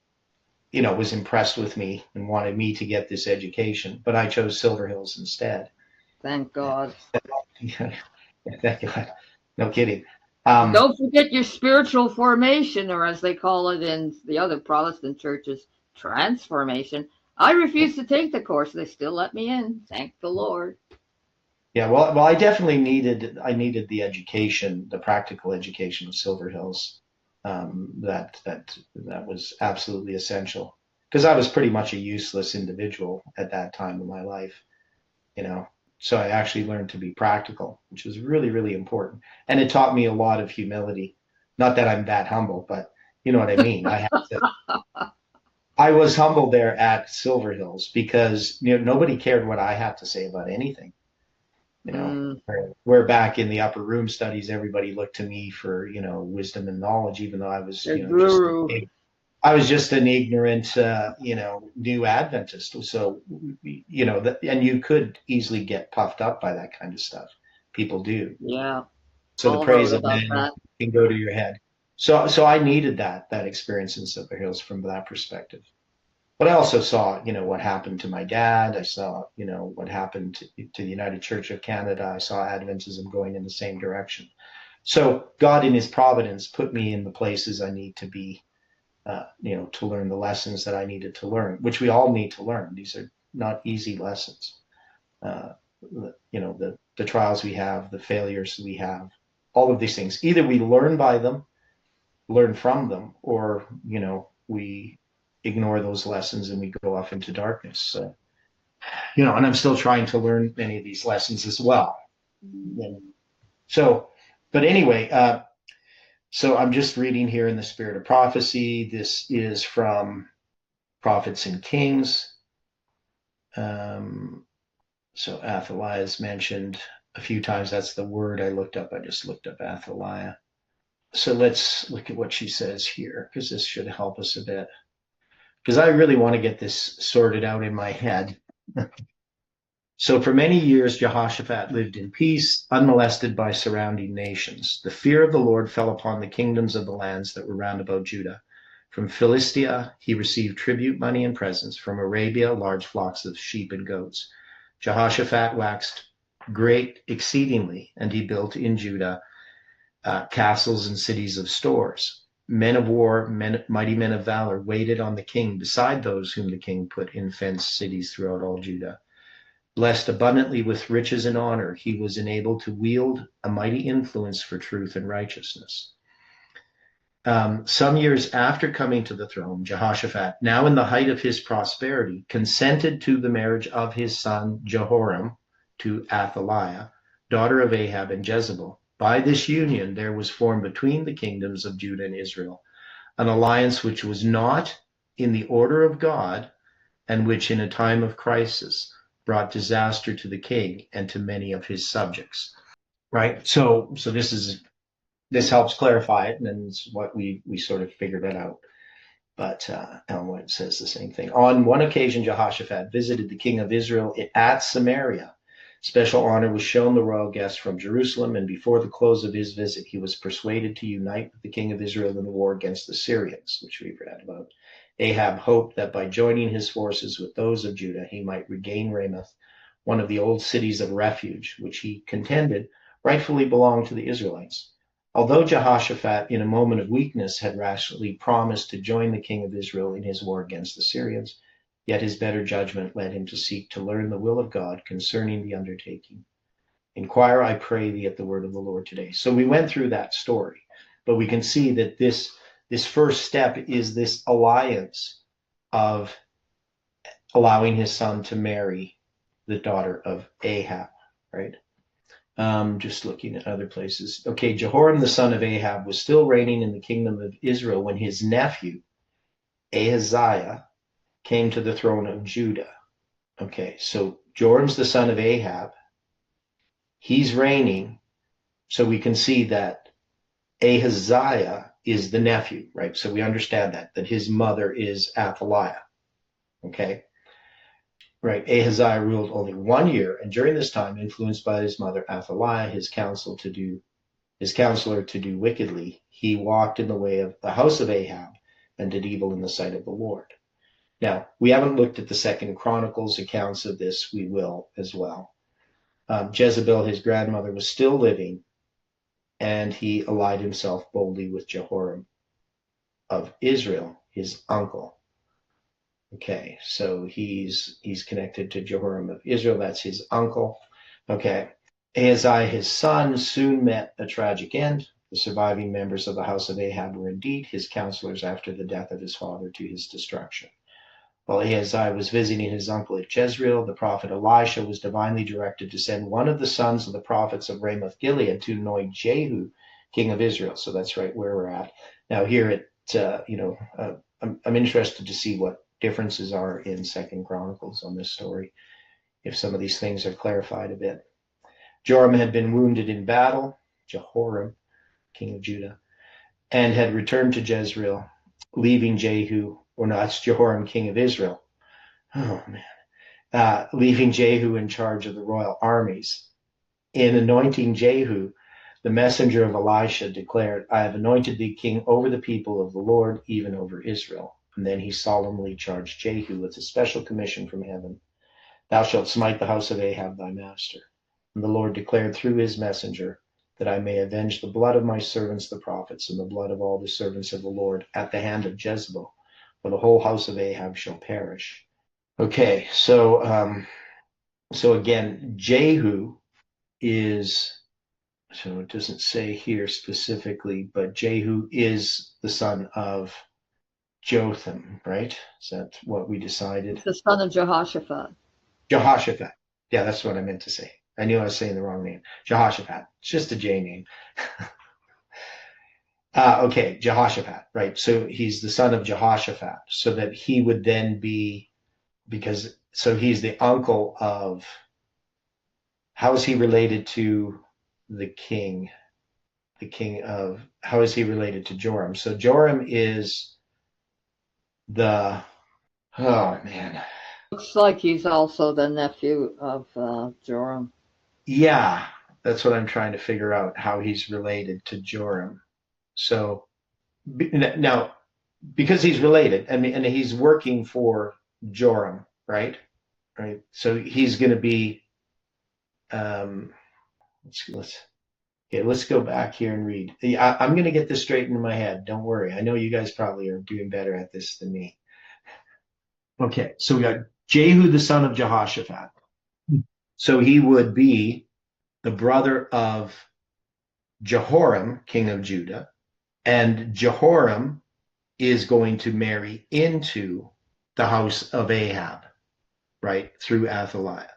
was impressed with me and wanted me to get this education. But I chose Silver Hills instead. Thank God. Thank God. No kidding. Don't forget your spiritual formation, or as they call it in the other Protestant churches, transformation. I refused to take the course. They still let me in. Thank the Lord. Yeah, well, I needed the education, the practical education of Silver Hills. That was absolutely essential because I was pretty much a useless individual at that time in my life, you know. So I actually learned to be practical, which was really, really important, and it taught me a lot of humility. Not that I'm that humble, but you know what I mean. I was humbled there at Silver Hills because nobody cared what I had to say about anything. you know Mm, where back in the upper room studies everybody looked to me for wisdom and knowledge, even though I was the just guru. an ignorant new Adventist. So and you could easily get puffed up by that kind of stuff. People do. Yeah. So the Paul wrote praise of about man that. can go to your head. So I needed that experience in Silver Hills from that perspective. But I also saw, what happened to my dad. I saw, what happened to the United Church of Canada. I saw Adventism going in the same direction. So God, in His providence, put me in the places I need to be, to learn the lessons that I needed to learn, which we all need to learn. These are not easy lessons. Uh, the trials we have, the failures we have, all of these things. Either we learn by them, learn from them, or we ignore those lessons and we go off into darkness. So, and I'm still trying to learn many of these lessons as well. And so, but anyway, so I'm just reading here in the Spirit of Prophecy. This is from Prophets and Kings. So Athaliah is mentioned a few times. That's the word I looked up. I just looked up Athaliah. So let's look at what she says here, because this should help us a bit. Because I really want to get this sorted out in my head. So for many years, Jehoshaphat lived in peace, unmolested by surrounding nations. The fear of the Lord fell upon the kingdoms of the lands that were round about Judah. From Philistia, he received tribute money and presents. From Arabia, large flocks of sheep and goats. Jehoshaphat waxed great exceedingly, and he built in Judah castles and cities of stores. Men of war, mighty men of valor, waited on the king beside those whom the king put in fenced cities throughout all Judah. Blessed abundantly with riches and honor, he was enabled to wield a mighty influence for truth and righteousness. Some years after coming to the throne, Jehoshaphat, now in the height of his prosperity, consented to the marriage of his son Jehoram to Athaliah, daughter of Ahab and Jezebel. By this union there was formed between the kingdoms of Judah and Israel an alliance which was not in the order of God, and which in a time of crisis brought disaster to the king and to many of his subjects. Right? So this helps clarify it, and it's what we sort of figured it out. But Ellen White says the same thing. On one occasion, Jehoshaphat visited the king of Israel at Samaria. Special honor was shown the royal guest from Jerusalem, and before the close of his visit, he was persuaded to unite with the king of Israel in the war against the Syrians, which we've read about. Ahab hoped that by joining his forces with those of Judah, he might regain Ramoth, one of the old cities of refuge, which he contended rightfully belonged to the Israelites. Although Jehoshaphat, in a moment of weakness, had rashly promised to join the king of Israel in his war against the Syrians, yet his better judgment led him to seek to learn the will of God concerning the undertaking. Inquire, I pray thee, at the word of the Lord today. So we went through that story, but we can see that this first step is this alliance of allowing his son to marry the daughter of Ahab, right? Just looking at other places. Okay, Jehoram, the son of Ahab, was still reigning in the kingdom of Israel when his nephew, Ahaziah, came to the throne of Judah. Okay, so Joram's the son of Ahab. He's reigning. So we can see that Ahaziah is the nephew, right? So we understand that his mother is Athaliah. Okay. Right. Ahaziah ruled only 1 year, and during this time, influenced by his mother Athaliah, his counselor to do wickedly, he walked in the way of the house of Ahab and did evil in the sight of the Lord. Now, we haven't looked at the Second Chronicles accounts of this. We will as well. Jezebel, his grandmother, was still living, and he allied himself boldly with Jehoram of Israel, his uncle. Okay, so he's connected to Joram of Israel. That's his uncle. Okay, Ahaziah, his son, soon met a tragic end. The surviving members of the house of Ahab were indeed his counselors after the death of his father to his destruction. While Ahaziah was visiting his uncle at Jezreel, the prophet Elisha was divinely directed to send one of the sons of the prophets of Ramoth Gilead to anoint Jehu, king of Israel. So that's right where we're at. Now here I'm interested to see what differences are in Second Chronicles on this story, if some of these things are clarified a bit. Joram had been wounded in battle, Jehoram, king of Judah, and had returned to Jezreel, leaving Jehu, or no, that's Jehoram, king of Israel. Oh, man. Leaving Jehu in charge of the royal armies. In anointing Jehu, the messenger of Elisha declared, I have anointed thee king over the people of the Lord, even over Israel. And then he solemnly charged Jehu with a special commission from heaven. Thou shalt smite the house of Ahab thy master. And the Lord declared through his messenger, that I may avenge the blood of my servants the prophets, and the blood of all the servants of the Lord at the hand of Jezebel, for the whole house of Ahab shall perish. Okay, so again, Jehu is, so it doesn't say here specifically, but Jehu is the son of Jotham, right? Is that what we decided? The son of Jehoshaphat. Jehoshaphat. Yeah, that's what I meant to say. I knew I was saying the wrong name. Jehoshaphat. It's just a J name. Okay, Jehoshaphat, right? So he's the son of Jehoshaphat, so that he would then be, so he's the uncle of, how is he related to the king? How is he related to Joram? So Joram is oh man. Looks like he's also the nephew of Joram. Yeah, that's what I'm trying to figure out, how he's related to Joram. So now, because he's related, and he's working for Joram, right? Right. So he's going to be. Let's go back here and read. I'm going to get this straight into my head. Don't worry. I know you guys probably are doing better at this than me. Okay, so we got Jehu, the son of Jehoshaphat. So he would be the brother of Jehoram, king of Judah, and Jehoram is going to marry into the house of Ahab, right, through Athaliah.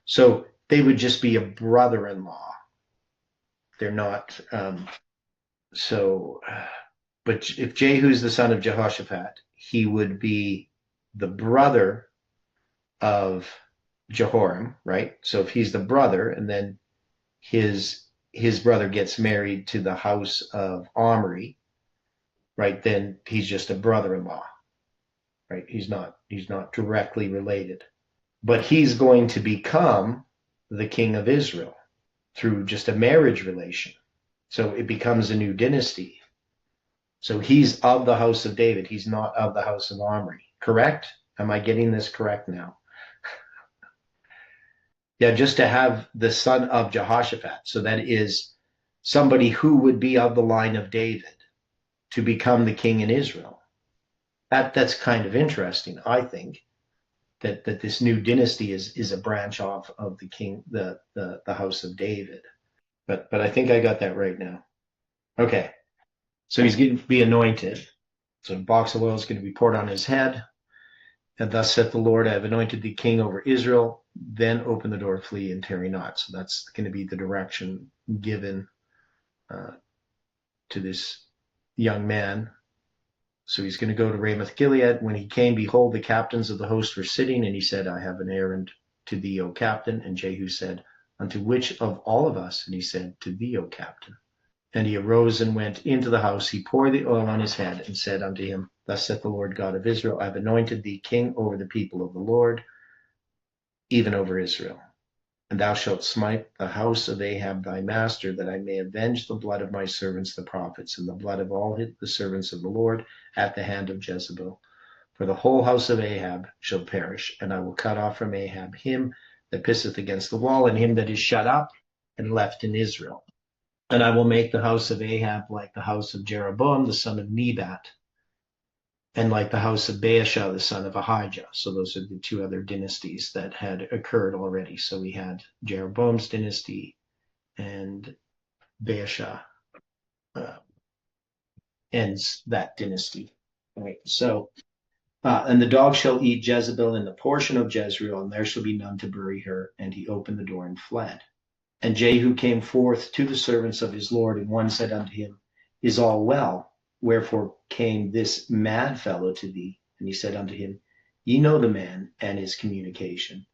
So they would just be a brother-in-law. They're not, but if Jehu's the son of Jehoshaphat, he would be the brother of Jehoram, right? So if he's the brother, and then his brother gets married to the house of Omri, right, then he's just a brother-in-law, right? He's not directly related, but he's going to become the king of Israel through just a marriage relation. So it becomes a new dynasty. So he's of the house of David. He's not of the house of Omri. Correct? Am I getting this correct now? Yeah, just to have the son of Jehoshaphat. So that is somebody who would be of the line of David to become the king in Israel. That's kind of interesting, I think, that this new dynasty is a branch off of the king, the house of David. But I think I got that right now. Okay, so he's going to be anointed. So a box of oil is going to be poured on his head. And thus saith the Lord, I have anointed thee king over Israel. Then open the door, flee, and tarry not. So that's going to be the direction given to this young man. So he's going to go to Ramoth Gilead. When he came, behold, the captains of the host were sitting, and he said, I have an errand to thee, O captain. And Jehu said, unto which of all of us? And he said, to thee, O captain. And he arose and went into the house. He poured the oil on his head and said unto him, thus saith the Lord God of Israel, I have anointed thee king over the people of the Lord, even over Israel. And thou shalt smite the house of Ahab thy master, that I may avenge the blood of my servants the prophets, and the blood of all the servants of the Lord at the hand of Jezebel. For the whole house of Ahab shall perish, and I will cut off from Ahab him that pisseth against the wall, and him that is shut up and left in Israel. And I will make the house of Ahab like the house of Jeroboam the son of Nebat, and like the house of Baasha the son of Ahijah. So those are the two other dynasties that had occurred already. So we had Jeroboam's dynasty and Baasha ends that dynasty. Right. So, and the dog shall eat Jezebel in the portion of Jezreel, and there shall be none to bury her. And he opened the door and fled. And Jehu came forth to the servants of his Lord, and one said unto him, is all well? Wherefore came this mad fellow to thee? And he said unto him, ye know the man and his communication.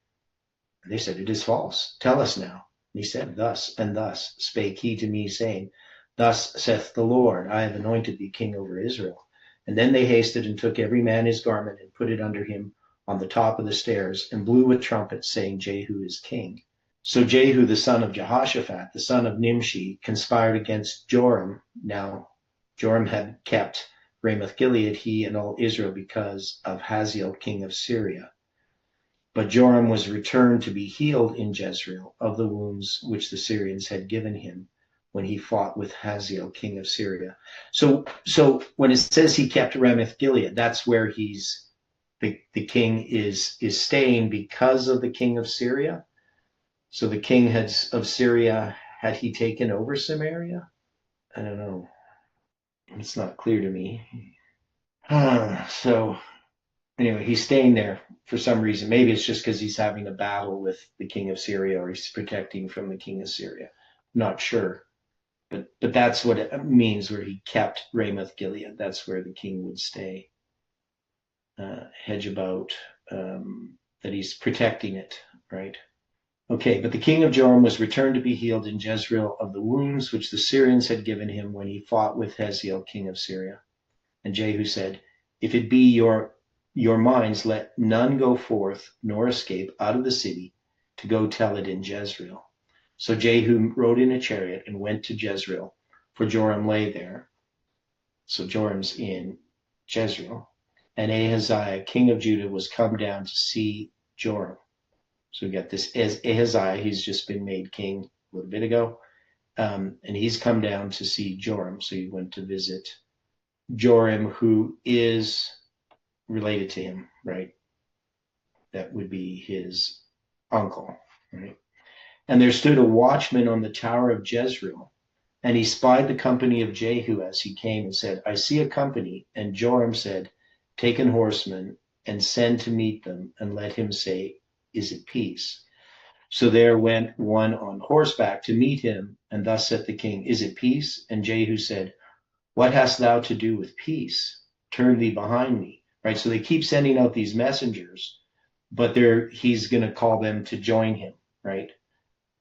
And they said, it is false. Tell us now. And he said, thus and thus spake he to me, saying, thus saith the Lord, I have anointed thee king over Israel. And then they hasted and took every man his garment and put it under him on the top of the stairs, and blew with trumpets, saying, Jehu is king. So Jehu the son of Jehoshaphat, the son of Nimshi, conspired against Joram. Now Joram had kept Ramoth Gilead, he and all Israel, because of Hazael king of Syria. But Joram was returned to be healed in Jezreel of the wounds which the Syrians had given him when he fought with Hazael king of Syria. So when it says he kept Ramoth Gilead, that's where he's the king is staying because of the king of Syria. So the king of Syria, had he taken over Samaria? I don't know. It's not clear to me. So anyway, he's staying there for some reason. Maybe it's just because he's having a battle with the king of Syria, or he's protecting from the king of Syria. Not sure. But that's what it means where he kept Ramoth Gilead. That's where the king would stay. Hedge about that he's protecting it, right? Okay, but the king of Joram was returned to be healed in Jezreel of the wounds which the Syrians had given him when he fought with Hazael king of Syria. And Jehu said, if it be your minds, let none go forth nor escape out of the city to go tell it in Jezreel. So Jehu rode in a chariot and went to Jezreel, for Joram lay there. So Joram's in Jezreel. And Ahaziah king of Judah was come down to see Joram. So we got this as Ahaziah, he's just been made king a little bit ago. And he's come down to see Joram. So he went to visit Joram, who is related to him, right? That would be his uncle, right? And there stood a watchman on the tower of Jezreel, and he spied the company of Jehu as he came and said, I see a company. And Joram said, take an horseman and send to meet them, and let him say, is it peace? So there went one on horseback to meet him, and thus said the king, is it peace? And Jehu said, what hast thou to do with peace? Turn thee behind me. Right? So they keep sending out these messengers, but he's going to call them to join him, right?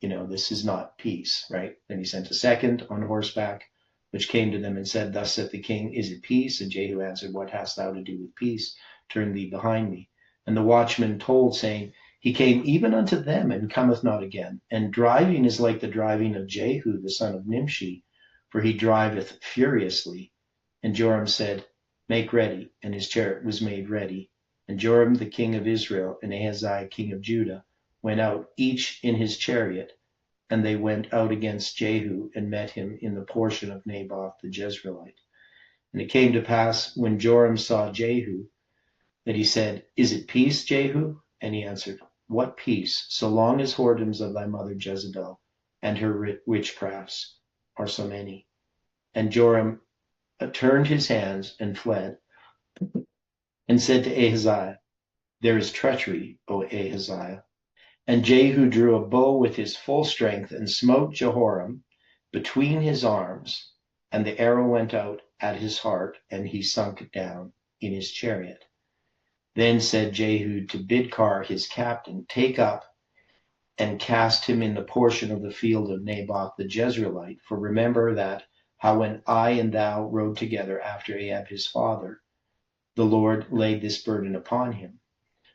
You know, this is not peace, right? Then he sent a second on horseback, which came to them and said, thus saith the king, is it peace? And Jehu answered, what hast thou to do with peace? Turn thee behind me. And the watchman told, saying, he came even unto them and cometh not again. And driving is like the driving of Jehu, the son of Nimshi, for he driveth furiously. And Joram said, make ready. And his chariot was made ready. And Joram the king of Israel and Ahaziah king of Judah went out, each in his chariot, and they went out against Jehu and met him in the portion of Naboth the Jezreelite. And it came to pass, when Joram saw Jehu, that he said, Is it peace, Jehu? And he answered, What peace, so long as whoredoms of thy mother Jezebel and her witchcrafts are so many? And Joram turned his hands and fled, and said to Ahaziah, There is treachery, O Ahaziah. And Jehu drew a bow with his full strength and smote Jehoram between his arms, and the arrow went out at his heart, and he sunk down in his chariot. Then said Jehu to Bidkar his captain, Take up and cast him in the portion of the field of Naboth the Jezreelite, for remember that how when I and thou rode together after Ahab his father, the Lord laid this burden upon him.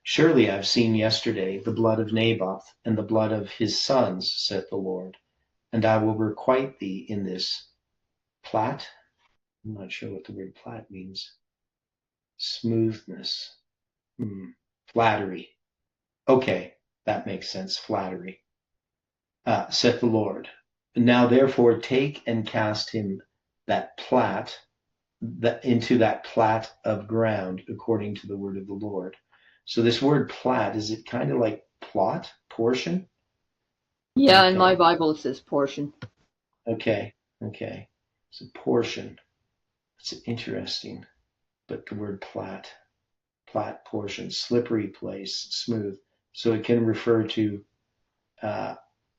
Surely I've seen yesterday the blood of Naboth and the blood of his sons, saith the Lord, and I will requite thee in this plat. I'm not sure what the word plat means. Smoothness. Flattery. Okay, that makes sense. Flattery. Saith the Lord. Now therefore take and cast him that plat into that plat of ground according to the word of the Lord. So this word plat, is it kind of like plot, portion? Yeah, in my Bible it says portion. Okay. It's a portion. It's interesting. But the word plat, portion, slippery place, smooth. So it can refer to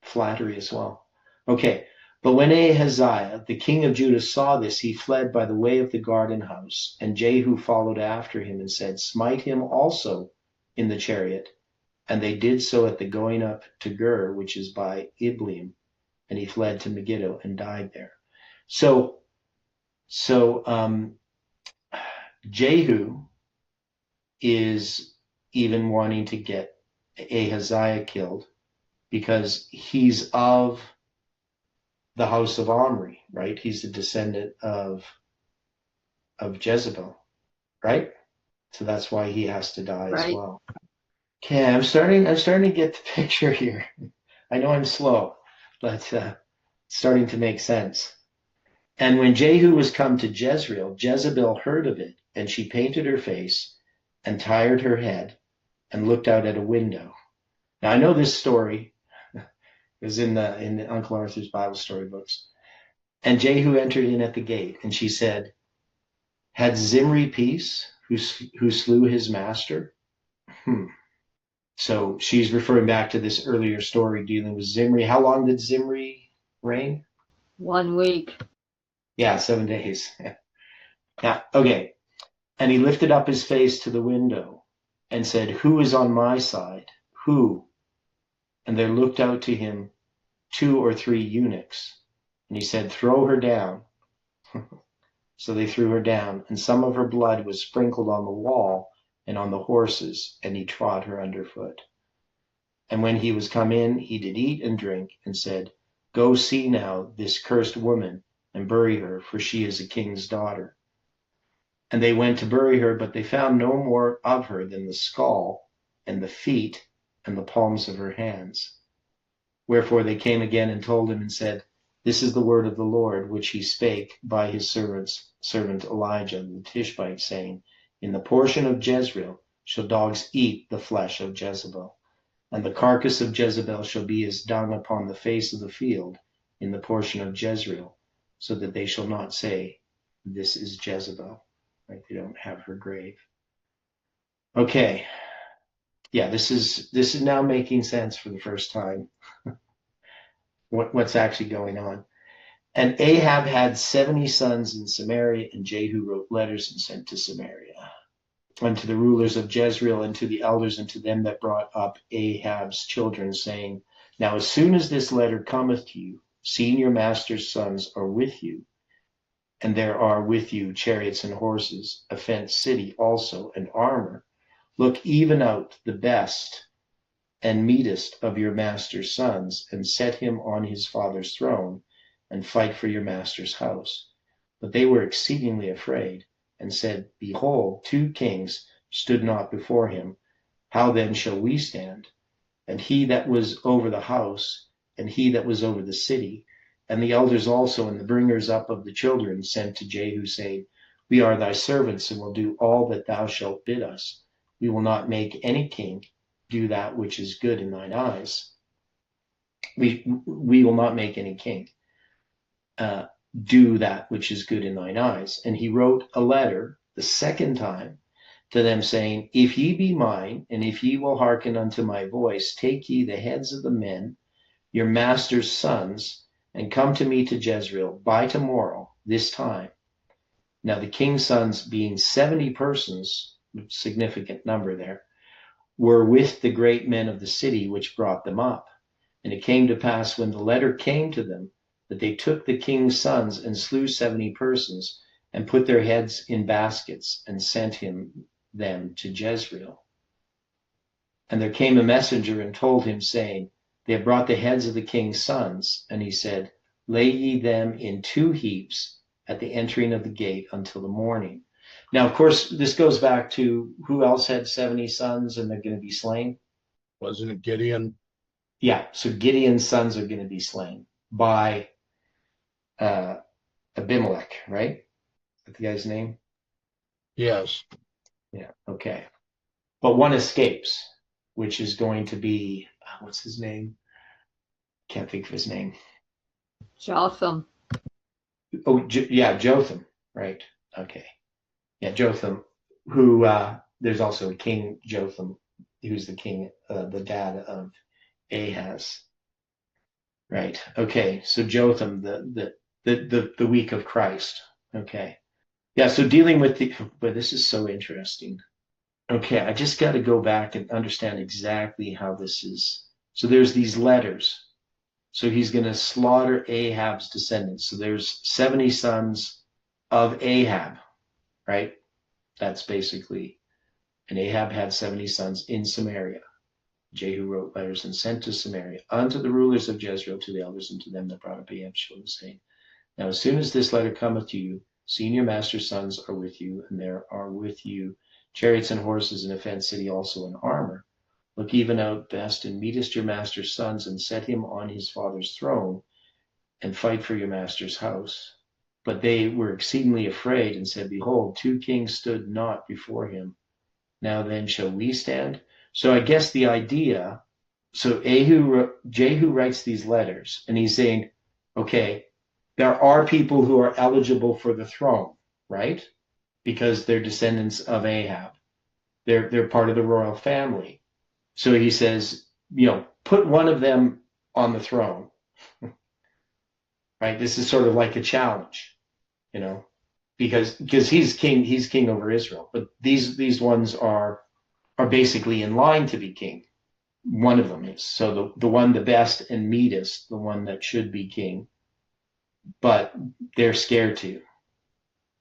flattery as well. Okay. But when Ahaziah, the king of Judah, saw this, he fled by the way of the garden house, and Jehu followed after him and said, Smite him also in the chariot. And they did so at the going up to Gur, which is by Ibleam, and he fled to Megiddo and died there. So Jehu is even wanting to get Ahaziah killed because he's of the House of Omri, right? He's the descendant of Jezebel, right? So that's why he has to die as well. Okay, I'm starting to get the picture here. I know I'm slow, but it's starting to make sense. And when Jehu was come to Jezreel, Jezebel heard of it, and she painted her face and tired her head and looked out at a window. Now I know this story. It was in the Uncle Arthur's Bible story books. And Jehu entered in at the gate, and she said, Had Zimri peace, who slew his master? So she's referring back to this earlier story dealing with Zimri. How long did Zimri reign? 1 week. Yeah, 7 days. Yeah, okay. And he lifted up his face to the window and said, Who is on my side? Who? And there looked out to him 2 or 3 eunuchs. And he said, Throw her down. So they threw her down, and some of her blood was sprinkled on the wall and on the horses, and he trod her underfoot. And when he was come in, he did eat and drink, and said, Go see now this cursed woman, and bury her, for she is a king's daughter. And they went to bury her, but they found no more of her than the skull, and the feet, and the palms of her hands. Wherefore they came again and told him and said, This is the word of the Lord, which he spake by his servant Elijah the Tishbite, saying, In the portion of Jezreel shall dogs eat the flesh of Jezebel, and the carcass of Jezebel shall be as dung upon the face of the field in the portion of Jezreel, so that they shall not say, This is Jezebel. Right? They don't have her grave. Okay. Yeah, this is now making sense for the first time. What's actually going on. And Ahab had 70 sons in Samaria, and Jehu wrote letters and sent to Samaria, and to the rulers of Jezreel, and to the elders, and to them that brought up Ahab's children, saying, Now as soon as this letter cometh to you, seeing your master's sons are with you, and there are with you chariots and horses, a fenced city also, and armor, look even out the best and meetest of your master's sons, and set him on his father's throne, and fight for your master's house. But they were exceedingly afraid, and said, Behold, 2 kings stood not before him. How then shall we stand? And he that was over the house and he that was over the city. And the elders also, and the bringers up of the children, sent to Jehu, saying, We are thy servants, and will do all that thou shalt bid us. We will not make any king do that which is good in thine eyes. We will not make any king do that which is good in thine eyes. And he wrote a letter the second time to them, saying, If ye be mine, and if ye will hearken unto my voice, take ye the heads of the men, your master's sons, and come to me to Jezreel by tomorrow, this time. Now the king's sons, being 70 persons, significant number there, were with the great men of the city which brought them up. And it came to pass, when the letter came to them, that they took the king's sons and slew 70 persons, and put their heads in baskets, and sent them to Jezreel. And there came a messenger and told him, saying, They have brought the heads of the king's sons. And he said, Lay ye them in 2 heaps at the entering of the gate until the morning. Now, of course, this goes back to who else had 70 sons and they're going to be slain? Wasn't it Gideon? Yeah, so Gideon's sons are going to be slain by Abimelech, right? Is that the guy's name? Yes. Yeah, okay. But one escapes, which is going to be, what's his name? Can't think of his name. Jotham. Oh, yeah, Jotham, right? Okay. Yeah, Jotham, who, there's also a King Jotham, who's the king, the dad of Ahaz. Right, okay, so Jotham, the week of Christ. Okay. Yeah, so dealing with but this is so interesting. Okay, I just got to go back and understand exactly how this is. So there's these letters. So he's going to slaughter Ahab's descendants. So there's 70 sons of Ahab, right? That's basically, and Ahab had 70 sons in Samaria. Jehu wrote letters and sent to Samaria unto the rulers of Jezreel, to the elders, and to them that brought up Ahab's children, saying, Now as soon as this letter cometh to you, seeing your master's sons are with you, and there are with you chariots and horses, and a fenced city also in armor, look even out best and meetest your master's sons, and set him on his father's throne, and fight for your master's house. But they were exceedingly afraid, and said, Behold, 2 kings stood not before him. Now then shall we stand? So I guess the idea, so Jehu writes these letters, and he's saying, okay, there are people who are eligible for the throne, right? Because they're descendants of Ahab. They're part of the royal family. So he says, put one of them on the throne, right? This is sort of like a challenge, because he's king over Israel. But these ones are basically in line to be king. One of them is. So the one, the best and meetest, the one that should be king, but they're scared to.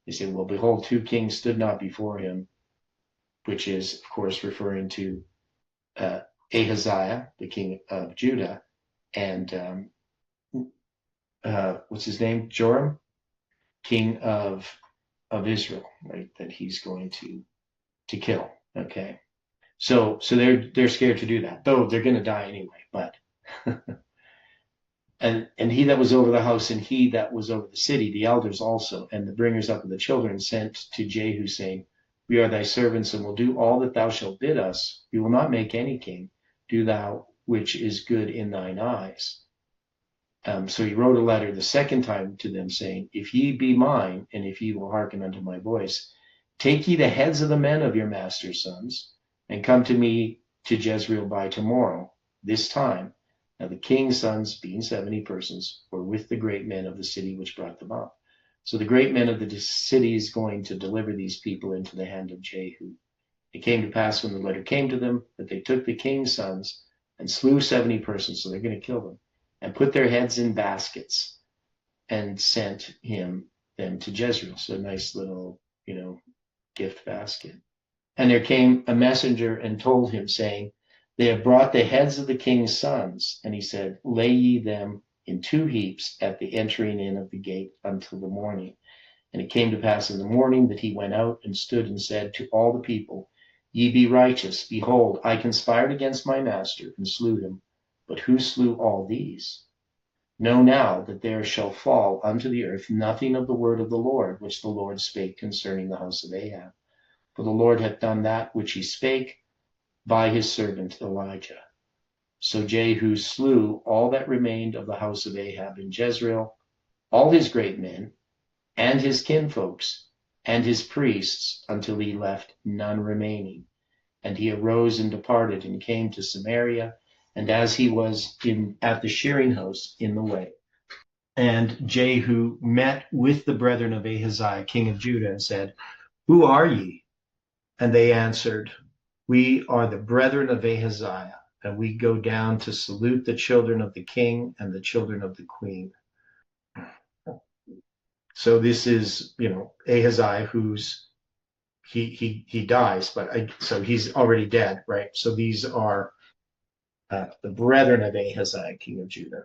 They say, well, behold, 2 kings stood not before him, which is, of course, referring to Ahaziah, the king of Judah, and what's his name? Joram, king of Israel, right? That he's going to kill. Okay. So they're scared to do that, though they're going to die anyway. But and he that was over the house and he that was over the city, the elders also, and the bringers up of the children, sent to Jehu, saying, We are thy servants, and will do all that thou shalt bid us. We will not make any king. Do thou which is good in thine eyes. So he wrote a letter the second time to them, saying, If ye be mine, and if ye will hearken unto my voice, take ye the heads of the men of your master's sons, and come to me to Jezreel by tomorrow, this time. Now the king's sons, being 70 persons, were with the great men of the city which brought them up. So the great men of the city is going to deliver these people into the hand of Jehu. It came to pass, when the letter came to them, that they took the king's sons and slew 70 persons, so they're going to kill them, and put their heads in baskets, and sent them to Jezreel. So a nice little, gift basket. And there came a messenger and told him, saying, They have brought the heads of the king's sons. And he said, Lay ye them in 2 heaps at the entering in of the gate until the morning. And it came to pass in the morning that he went out and stood and said to all the people, Ye be righteous. Behold, I conspired against my master and slew him. But who slew all these? Know now that there shall fall unto the earth nothing of the word of the Lord, which the Lord spake concerning the house of Ahab. For the Lord hath done that which he spake by his servant Elijah. So Jehu slew all that remained of the house of Ahab in Jezreel, all his great men, and his kinfolks, and his priests, until he left none remaining. And he arose and departed, and came to Samaria, and as he was at the shearing house in the way. And Jehu met with the brethren of Ahaziah, king of Judah, and said, Who are ye? And they answered, We are the brethren of Ahaziah, and we go down to salute the children of the king and the children of the queen. So this is, Ahaziah, who's he dies, so he's already dead, right? So these are the brethren of Ahaziah, king of Judah.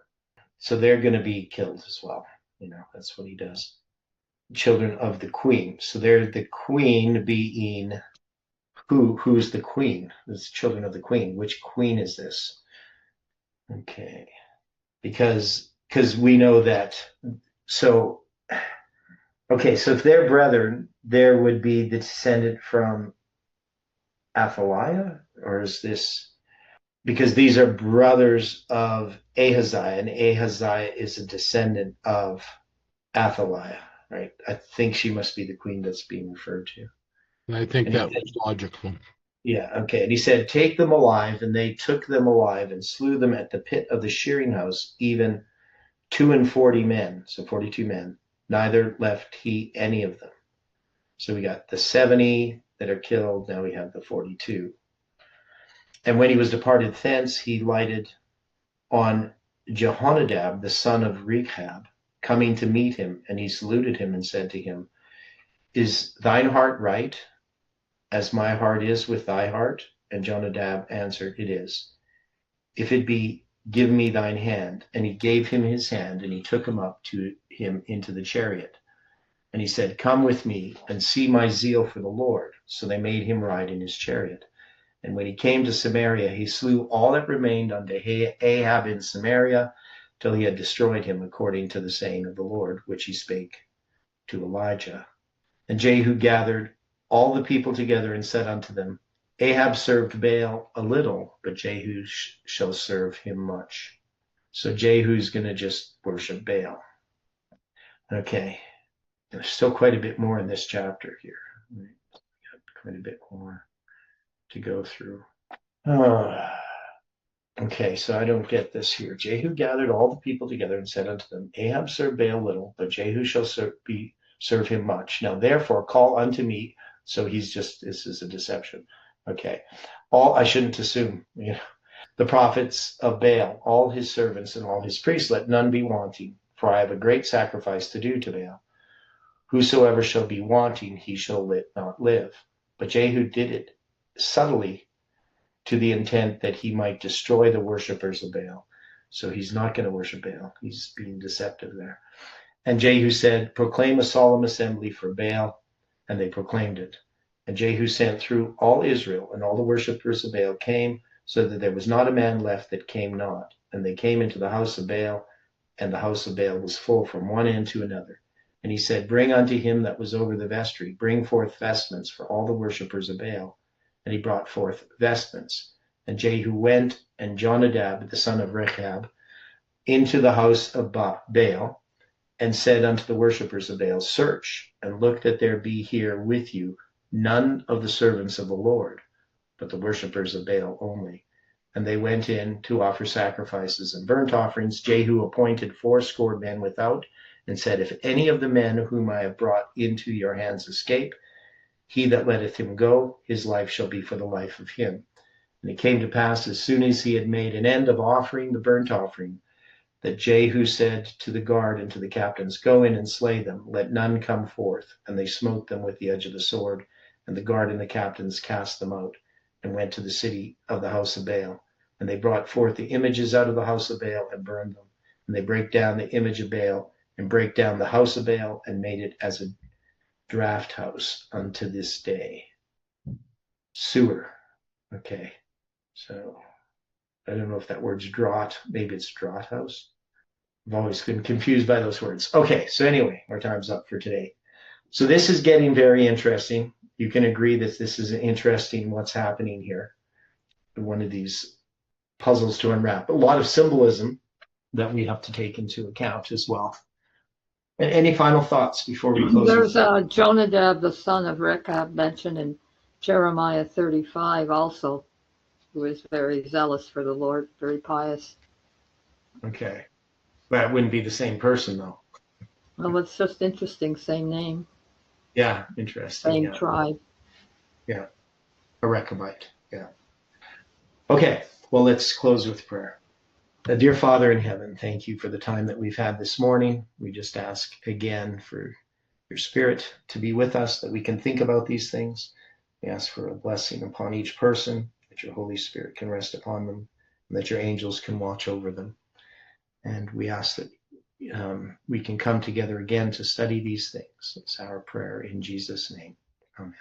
So they're going to be killed as well. That's what he does. Children of the queen. So they're the queen being who's the queen? It's children of the queen. Which queen is this? Okay. Because we know that. So if they're brethren, there would be the descendant from Athaliah, or is this because these are brothers of Ahaziah, and Ahaziah is a descendant of Athaliah, right? I think she must be the queen that's being referred to. I think that was logical. Yeah, okay. And he said, Take them alive, and they took them alive and slew them at the pit of the shearing house, even 42 men, so 42 men. Neither left he any of them. So we got the 70 that are killed. Now we have the 42. And when he was departed thence, he lighted on Jehonadab, the son of Rechab, coming to meet him, and he saluted him and said to him, Is thine heart right, as my heart is with thy heart? And Jonadab answered, It is. If it be, give me thine hand. And he gave him his hand, and he took him up to him into the chariot. And he said, Come with me, and see my zeal for the Lord. So they made him ride in his chariot. And when he came to Samaria, he slew all that remained unto Ahab in Samaria, till he had destroyed him, according to the saying of the Lord, which he spake to Elijah. And Jehu gathered all the people together and said unto them, Ahab served Baal a little, but Jehu shall serve him much. So Jehu's going to just worship Baal. Okay. There's still quite a bit more in this chapter here. Right? Quite a bit more to go through. Okay, so I don't get this here. Jehu gathered all the people together and said unto them, Ahab served Baal little, but Jehu shall serve him much. Now therefore call unto me. So this is a deception. Okay. I shouldn't assume, the prophets of Baal, all his servants and all his priests, let none be wanting, for I have a great sacrifice to do to Baal. Whosoever shall be wanting, he shall not live. But Jehu did it subtly, to the intent that he might destroy the worshippers of Baal. So he's not going to worship Baal. He's being deceptive there. And Jehu said, Proclaim a solemn assembly for Baal. And they proclaimed it. And Jehu sent through all Israel, and all the worshippers of Baal came, so that there was not a man left that came not. And they came into the house of Baal, and the house of Baal was full from one end to another. And he said, Bring unto him that was over the vestry, bring forth vestments for all the worshippers of Baal. And he brought forth vestments. And Jehu went, and Jonadab, the son of Rechab, into the house of Baal, and said unto the worshippers of Baal, Search, and look that there be here with you none of the servants of the Lord, but the worshippers of Baal only. And they went in to offer sacrifices and burnt offerings. Jehu appointed 80 men without, and said, If any of the men whom I have brought into your hands escape, he that letteth him go, his life shall be for the life of him. And it came to pass, as soon as he had made an end of offering the burnt offering, that Jehu said to the guard and to the captains, Go in and slay them, let none come forth. And they smote them with the edge of the sword, and the guard and the captains cast them out, and went to the city of the house of Baal. And they brought forth the images out of the house of Baal, and burned them. And they brake down the image of Baal, and brake down the house of Baal, and made it as a draft house unto this day. Sewer. Okay. So I don't know if that word's draught. Maybe it's draught house. I've always been confused by those words. Okay, so anyway, our time's up for today. So this is getting very interesting. You can agree that this is interesting what's happening here. One of these puzzles to unwrap. A lot of symbolism that we have to take into account as well. And any final thoughts before we close? There's Jonadab, the son of Rechab, mentioned in Jeremiah 35 also, who is very zealous for the Lord, very pious. Okay. That wouldn't be the same person, though. Well, it's just interesting, same name. Yeah, interesting. Same tribe. Yeah, a Rechabite. Yeah. Okay, well, let's close with prayer. Dear Father in heaven, thank you for the time that we've had this morning. We just ask again for your Spirit to be with us, that we can think about these things. We ask for a blessing upon each person, that your Holy Spirit can rest upon them, and that your angels can watch over them. And we ask that we can come together again to study these things. It's our prayer in Jesus' name. Amen.